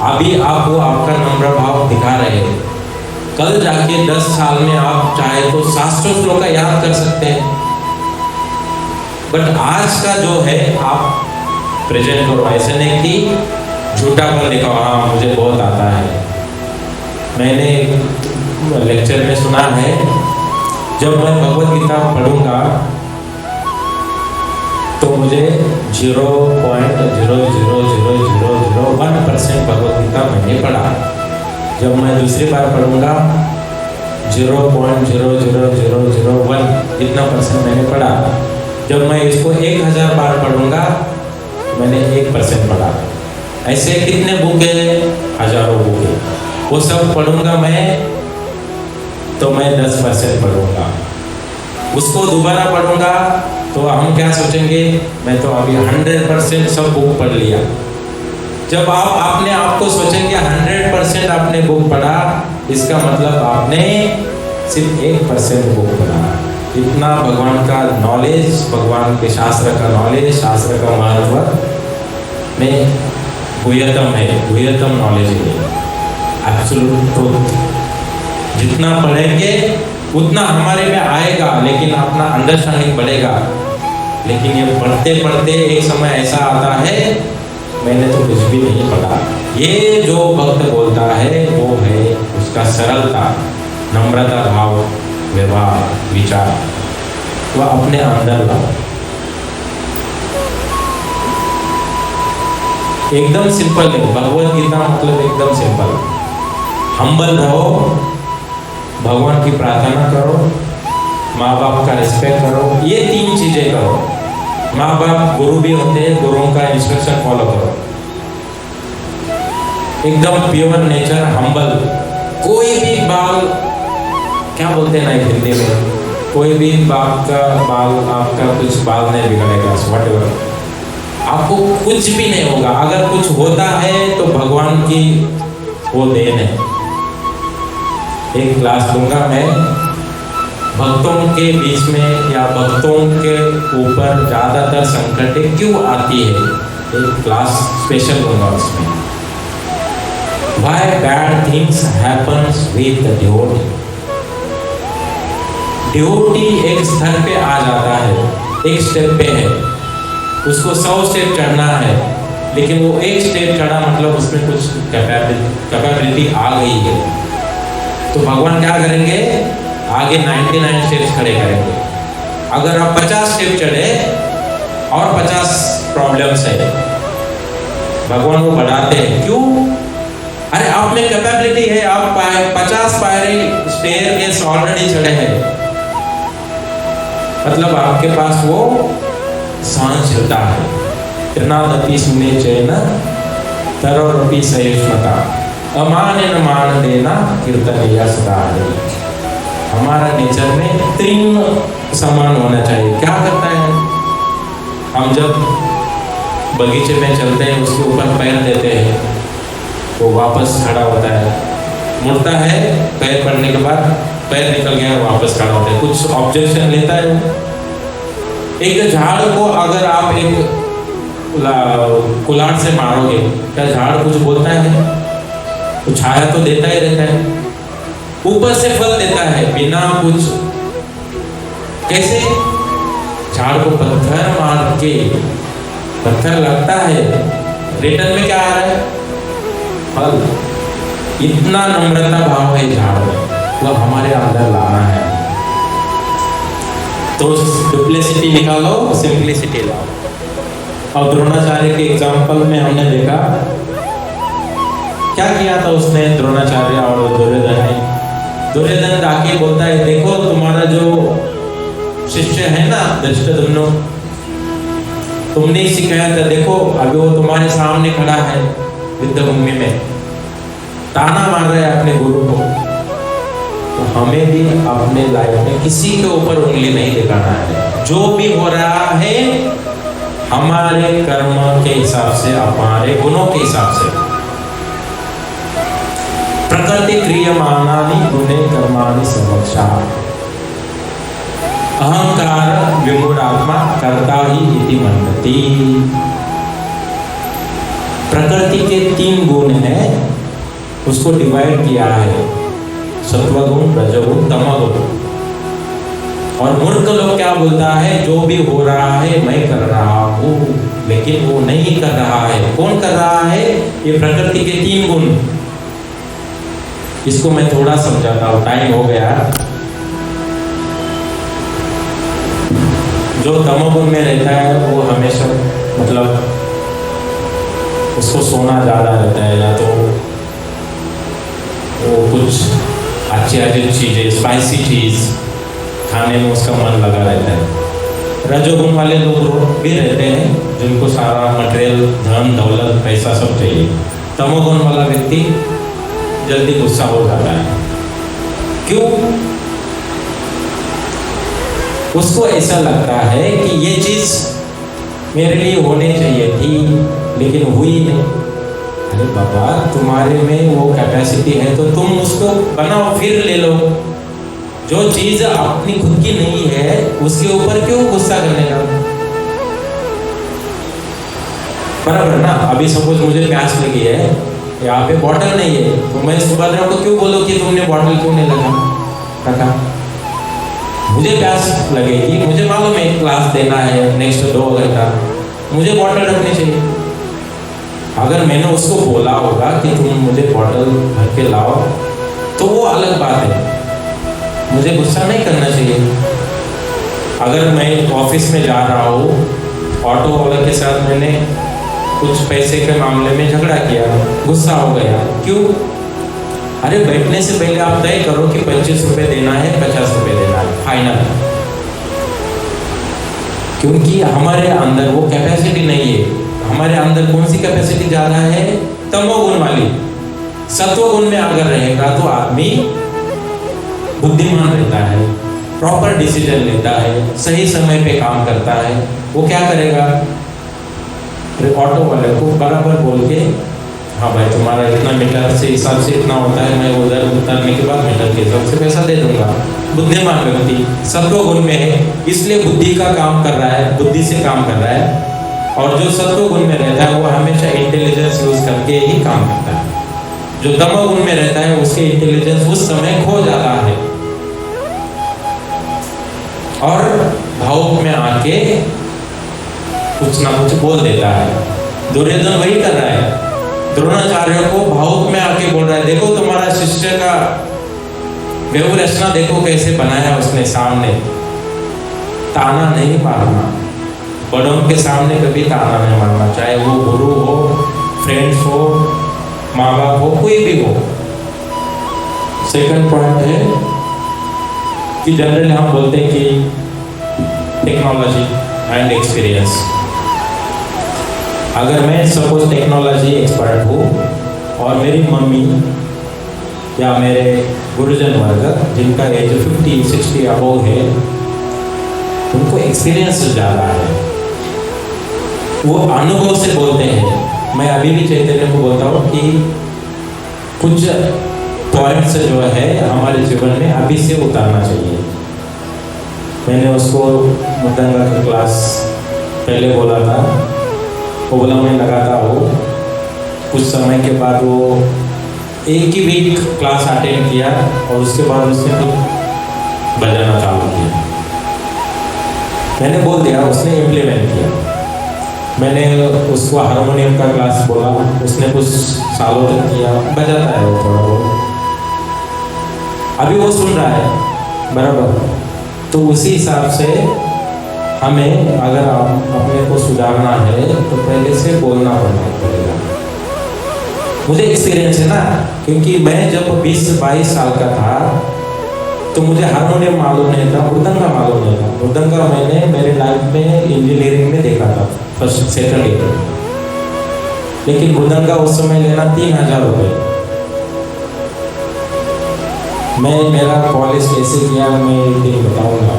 S1: अभी आप वो आपका नम्र भाव दिखा रहे हैं, कल जाके 10 साल में आप चाहे तो 700 श्लोका याद कर सकते हैं। बट आज का जो है आप प्रेजेंट करो, ऐसे नहीं कि झूठा पर दिखाओ हाँ मुझे बहुत आता है। मैंने लेक्चर में सुना है, जब मैं भगवत गीता पढ़ूंगा तो मुझे 0.00001% भगवत गीता मैंने पढ़ा। जब मैं दूसरी बार पढ़ूंगा 0.00001 इतना परसेंट मैंने पढ़ा। जब मैं इसको 1000 बार पढ़ूंगा मैंने 1% पढ़ा। ऐसे कितने बुक है? हजारों बुक है। वो सब पढ़ूंगा मैं तो मैं 10% पढ़ूंगा। उसको दोबारा पढ़ूंगा तो हम क्या सोचेंगे, मैं तो अभी 100% सब बुक पढ़ लिया। जब आपने आपको सोचेंगे 100% आपने बुक पढ़ा, इसका मतलब आपने सिर्फ 1% बुक पढ़ा। इतना भगवान का नॉलेज, भगवान के शास्त्र का नॉलेज, शास्त्र का महत्व में गुह्यतम है, गुह्यतम नॉलेज है, एब्सोल्यूट ट्रूथ। जितना पढ़ेंगे उतना हमारे में आएगा, लेकिन अपना अंडरस्टैंडिंग बढ़ेगा। लेकिन ये पढ़ते पढ़ते एक समय ऐसा आता है मैंने तो कुछ भी नहीं पढ़ा। ये जो भक्त बोलता है वो है उसका सरलता, नम्रता भाव, व्यवहार, विचार, वह अपने अंदर लाओ। एकदम सिंपल है भगवत गीता, मतलब एकदम सिंपल। हम्बल रहो, भगवान की प्रार्थना करो, माँ बाप का रिस्पेक्ट करो, ये 3 चीजें करो। माँ बाप गुरु भी होते हैं, गुरुओं का इंस्ट्रक्शन फॉलो करो। एकदम प्योर नेचर, हम्बल। कोई भी बाल, क्या बोलते हैं ना हिंदी में, कोई भी बाप का बाल, आपका कुछ बाल नहीं बिगड़ेगा, व्हाटएवर, आपको कुछ भी नहीं होगा। अगर कुछ होता है तो भगवान की वो देन है। एक क्लास दूंगा मैं, भक्तों के बीच में या भक्तों के ऊपर ज़्यादातर संकटें क्यों आती है, एक क्लास स्पेशल दूंगा उसमें। Why bad things happens with the devotee? devotee एक स्तर पे आ जाता है, एक स्टेप पे है, उसको 100 स्टेप चढ़ना है, लेकिन वो एक स्टेप चढ़ा मतलब उसमें कुछ कैपेबिलिटी आ गई है, तो भगवान क्या करेंगे, आगे 99 स्टेप्स खड़े करेंगे। अगर आप 50 स्टेप चढ़े और 50 प्रॉब्लम्स है, भगवान वो बढ़ाते हैं। क्यों? अरे आप में कैपेबिलिटी है, आप 50 पायरी स्टेयरकेस ऑलरेडी चढ़े हैं, मतलब आपके पास वो सहनशीलता है। तृणादपि सुने चैन तरोरपि सहिष्णुता, अमानेन मान देना कीर्तनीय सदा हरि। हमारा नेचर में 3 समान होना चाहिए। क्या करता है, हम जब बगीचे में चलते हैं उसके ऊपर पैर देते हैं, वो वापस खड़ा होता है, मुड़ता है, पैर पड़ने के बाद पैर निकल गया, वापस खड़ा होता है, कुछ ऑब्जेक्शन लेता है। एक झाड़ को अगर आप एक कुल्हाड़ से मारोगे, क्या झाड़ कुछ बोलता है? तो छाया तो देता ही रहता है, ऊपर से फल देता है बिना कुछ। कैसे? झाड़ को पत्थर मार के, पत्थर लगता है, रिटर्न में क्या आ रहा है? फल। इतना नम्रता भाव है झाड़ में, मतलब हमारे अंदर लाना है। तो डुप्लिसिटी निकालो, सिंप्लिसिटी लाओ। और द्रोणाचार्य के एग्जाम्पल में हमने देखा क्या किया था उसने, द्रोणाचार्य और दुर्योधन ने। दुर्योधन जाके बोलता है, देखो तुम्हारा जो शिष्य है ना धृष्टद्युम्न, तुमने ही सिखाया था, देखो अभी वो तुम्हारे सामने खड़ा है युद्धभूमि में, ताना मार रहा है अपने गुरु को। तो हमें भी अपने लाइफ में किसी के ऊपर उंगली नहीं दिखाना है। जो भी हो रहा है हमारे कर्म के हिसाब से, हमारे गुणों के हिसाब से। प्रकृति क्रियमाणानि गुणे कर्माणि सर्वक्षा, अहंकार विमूढ़ात्मा कर्ता ही इति मन्यते। प्रकृति के 3 गुण हैं, उसको डिवाइड किया है, सत्वगुण, रजोगुण, तमोगुण। और मूर्ख लोग क्या बोलता है, जो भी हो रहा है मैं कर रहा हूँ, लेकिन वो नहीं कर रहा है। कौन कर रहा है? ये प्रकृति के 3 गुण। इसको मैं थोड़ा समझाता हूँ, टाइम हो गया। जो तमोगुण में रहता है वो हमेशा मतलब उसको सोना ज़्यादा रहता है, या तो वो कुछ अच्छी चीज़ें, स्पाइसी चीज़ खाने में उसका मन लगा रहता है। रजोगुण वाले लोग भी रहते हैं जिनको सारा मटेरियल, धन दौलत, पैसा सब चाहिए। तमोगुण वाला व्यक्ति जल्दी गुस्सा हो जाता है। क्यों? उसको ऐसा लगता है कि ये चीज़ मेरे लिए होनी चाहिए थी लेकिन हुई नहीं। अरे बाबा, तुम्हारे में वो कैपेसिटी है तो तुम उसको बनाओ, फिर ले लो। जो चीज़ अपनी खुद की नहीं है उसके ऊपर क्यों गुस्सा करने का? बराबर ना? अभी सपोज मुझे प्यास लगी है, यहाँ पे बॉटल नहीं है, तो मैं सुभद्रा को क्यों बोलूँ कि तुमने बॉटल क्यों नहीं रखा? मुझे प्यास लगेगी, मुझे मालूम है क्लास देना है नेक्स्ट 2 घंटा, मुझे बॉटल रखनी चाहिए। अगर मैंने उसको बोला होगा कि तुम मुझे बॉटल भर के लाओ तो वो अलग बात है, मुझे गुस्सा नहीं करना चाहिए। अगर मैं ऑफिस में जा रहा हूँ, ऑटो वाले के साथ मैंने कुछ पैसे के मामले में झगड़ा किया, गुस्सा हो गया, क्यों? अरे बैठने से पहले आप तय करो कि 25 रुपये देना है, 50 रुपये देना है, फाइनल। क्योंकि हमारे अंदर वो कैपेसिटी नहीं है। हमारे अंदर कौन सी कैपेसिटी ज़्यादा है? तमोगुण वाली। सत्वगुण में अगर रहेगा तो आदमी बुद्धिमान रहता है, प्रॉपर डिसीजन लेता है, सही समय पे काम करता है। वो क्या करेगा? ऑटो वाले को बराबर बोल के, हाँ भाई तुम्हारा इतना मीटर से हिसाब से इतना होता है, मैं उधर उतरने के बाद मीटर के हिसाब से पैसा दे दूंगा। बुद्धिमान व्यक्ति सत्वगुण में है, इसलिए बुद्धि का काम कर रहा है, बुद्धि से काम कर रहा है। और जो सत्वगुण में रहता है वो हमेशा इंटेलिजेंस यूज करके ही काम करता है। जो तमोगुण में रहता है उसके इंटेलिजेंस उस समय खो जाता है और भावुक में आके कुछ ना कुछ बोल देता है। दुर्योधन वही कर रहा है, द्रोणाचार्य को भावुक में आके बोल रहा है, देखो तुम्हारा शिष्य का व्यवरचना देखो कैसे बनाया उसने सामने। ताना नहीं मारना, बड़ों के सामने कभी ताना नहीं मारना, चाहे वो गुरु हो, फ्रेंड्स हो, माँ बाप हो, कोई भी हो। सेकंड पॉइंट है कि जनरली हम बोलते हैं कि टेक्नोलॉजी एंड एक्सपीरियंस। अगर मैं सपोज टेक्नोलॉजी एक्सपर्ट हूँ और मेरी मम्मी या मेरे गुरुजन वर्ग जिनका एज 50-60 अबव है, उनको एक्सपीरियंस ज़्यादा है, वो अनुभव से बोलते हैं। मैं अभी भी चैतन्य को बोलता हूँ कि कुछ पॉइंट्स जो है हमारे जीवन में अभी से उतारना चाहिए। मैंने उसको मुद्दंगा की क्लास पहले बोला था, वो बोला मैं लगाता हूँ। कुछ समय के बाद वो एक ही वीक क्लास अटेंड किया और उसके बाद उसने खुद बजाना चालू किया। मैंने बोल दिया, उसने इम्प्लीमेंट किया। मैंने उसको हारमोनियम का क्लास बोला, उसने कुछ सालों तक किया, बजाता है वो थोड़ा बहुत, अभी वो सुन रहा है बराबर। तो उसी हिसाब से हमें अगर अपने को सुधारना है तो पहले से बोलना पड़ेगा। मुझे एक्सपीरियंस है ना, क्योंकि मैं जब 20-22 साल का था तो मुझे हारमोनियम मालूम नहीं था, मृदंगा मालूम नहीं था। मृदंगा मैंने मेरे लाइफ में इंजीनियरिंग में देखा था, फर्स्ट सेकंड ईयर। लेकिन मृदंगा उस समय लेना 3000 रुपये। मैं मेरा कॉलेज कैसे किया मैं एक दिन बताऊंगा।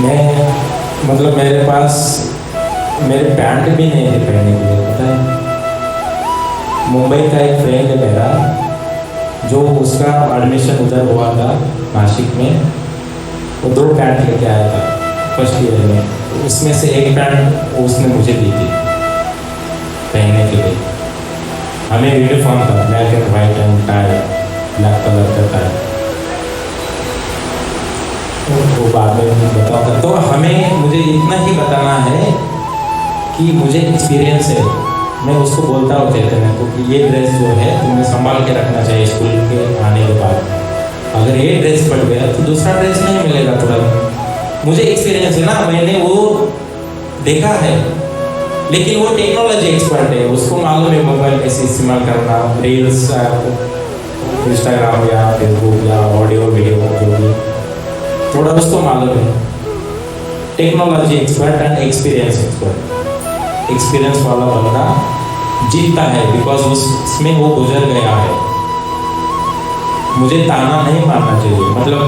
S1: मैं मतलब मेरे पास मेरे पैंट भी नहीं थे पहनने के लिए, पता है। मुंबई का एक फ्रेंड है मेरा, जो उसका एडमिशन उधर हुआ था नासिक में, वो 2 पैंट लेके आया था फर्स्ट ईयर में। उसमें से एक पैंट उसने मुझे दी थी पहनने के लिए। हमें यूनिफॉर्म था, black and white and tie, black colour का टाई। वो बाद में बताऊंगा। तो मुझे इतना ही बताना है कि मुझे एक्सपीरियंस है, मैं उसको बोलता हूँ चैतन्य को कि ये ड्रेस जो है तुम्हें संभाल के रखना चाहिए स्कूल के आने के बाद। अगर ये ड्रेस पड़ गया तो दूसरा ड्रेस नहीं मिलेगा तुरंत। मुझे एक्सपीरियंस है ना, मैंने वो देखा है। लेकिन वो टेक्नोलॉजी एक्सपर्ट है, उसको मालूम है मोबाइल कैसे इस्तेमाल करना, रील्स, इंस्टाग्राम या फेसबुक या ऑडियो वीडियो जो भी थोड़ा उसको मालूम है। Technology expert and experience expert. Experience वाला बंदा जीतता है बिकॉज उसमें वो गुजर गया है। मुझे ताना नहीं मारना चाहिए, मतलब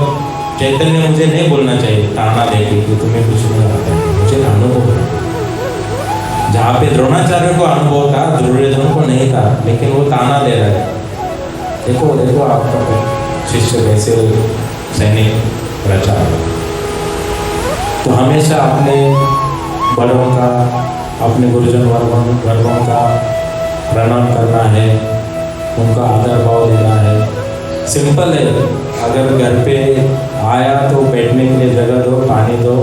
S1: चैतन्य मुझे नहीं बोलना चाहिए ताना देके कि तुम्हें कुछ नहीं आता है। मुझे अनुभव है, जहाँ पे द्रोणाचार्य को अनुभव था दुर्योधन को नहीं था, लेकिन वो ताना दे रहा है। देखो देखो आपका शिष्य कैसे सैनिक रचा। तो हमेशा अपने बड़ों का, अपने गुरुजन वर्गों का प्रणाम करना है, उनका आदर भाव देना है। सिंपल है, अगर घर पे आया तो बैठने के लिए जगह दो, पानी दो,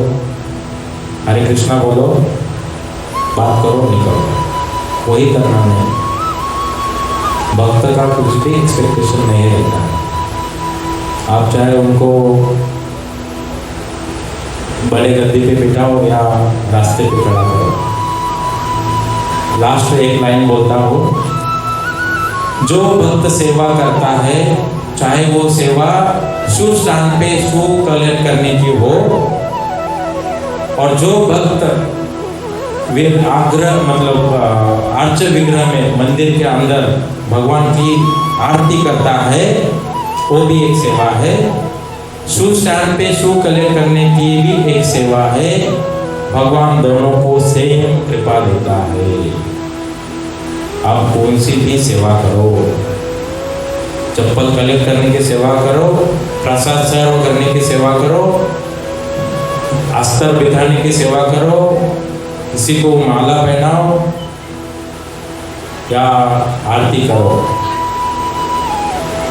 S1: हरे कृष्णा बोलो, बात करो, निकलो। वही करना नहीं। भक्त का कुछ भी एक्सपेक्टेशन नहीं रहता। आप चाहे उनको बड़े गद्दी पे बिठाओ या रास्ते पे खड़ा करो। लास्ट एक लाइन बोलता हूँ, जो भक्त सेवा करता है, चाहे वो सेवा शुभ स्थान पे शुभ कलेक्ट करने की हो, और जो भक्त आग्रह मतलब अर्च विग्रह में मंदिर के अंदर भगवान की आरती करता है, वो भी एक सेवा है। शुभ स्थान पे शुभ कलेक्ट करने की भी एक सेवा है। भगवान दोनों को सेम कृपा देता है। आप कौन सी भी सेवा करो, चप्पल कलेक्ट करने की सेवा करो, प्रसाद सर्व करने की सेवा करो, अस्तर बिठाने की सेवा करो, किसी को माला पहनाओ या आरती करो,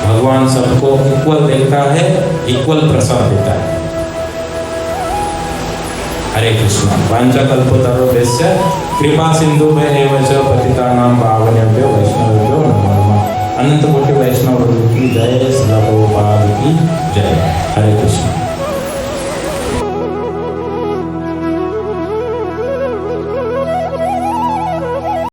S1: भगवान सबको इक्वल देखता है, इक्वल प्रसाद देता है। हरे कृष्णा। वाञ्छाकल्पतरुभ्यश्च कृपा सिन्धुभ्येव च पतितानां पावनेभ्यो वैष्णवेभ्यो नमो नमः। अनंत कोटि वैष्णव की जय, श्रील प्रभुपाद की जय। हरे कृष्ण।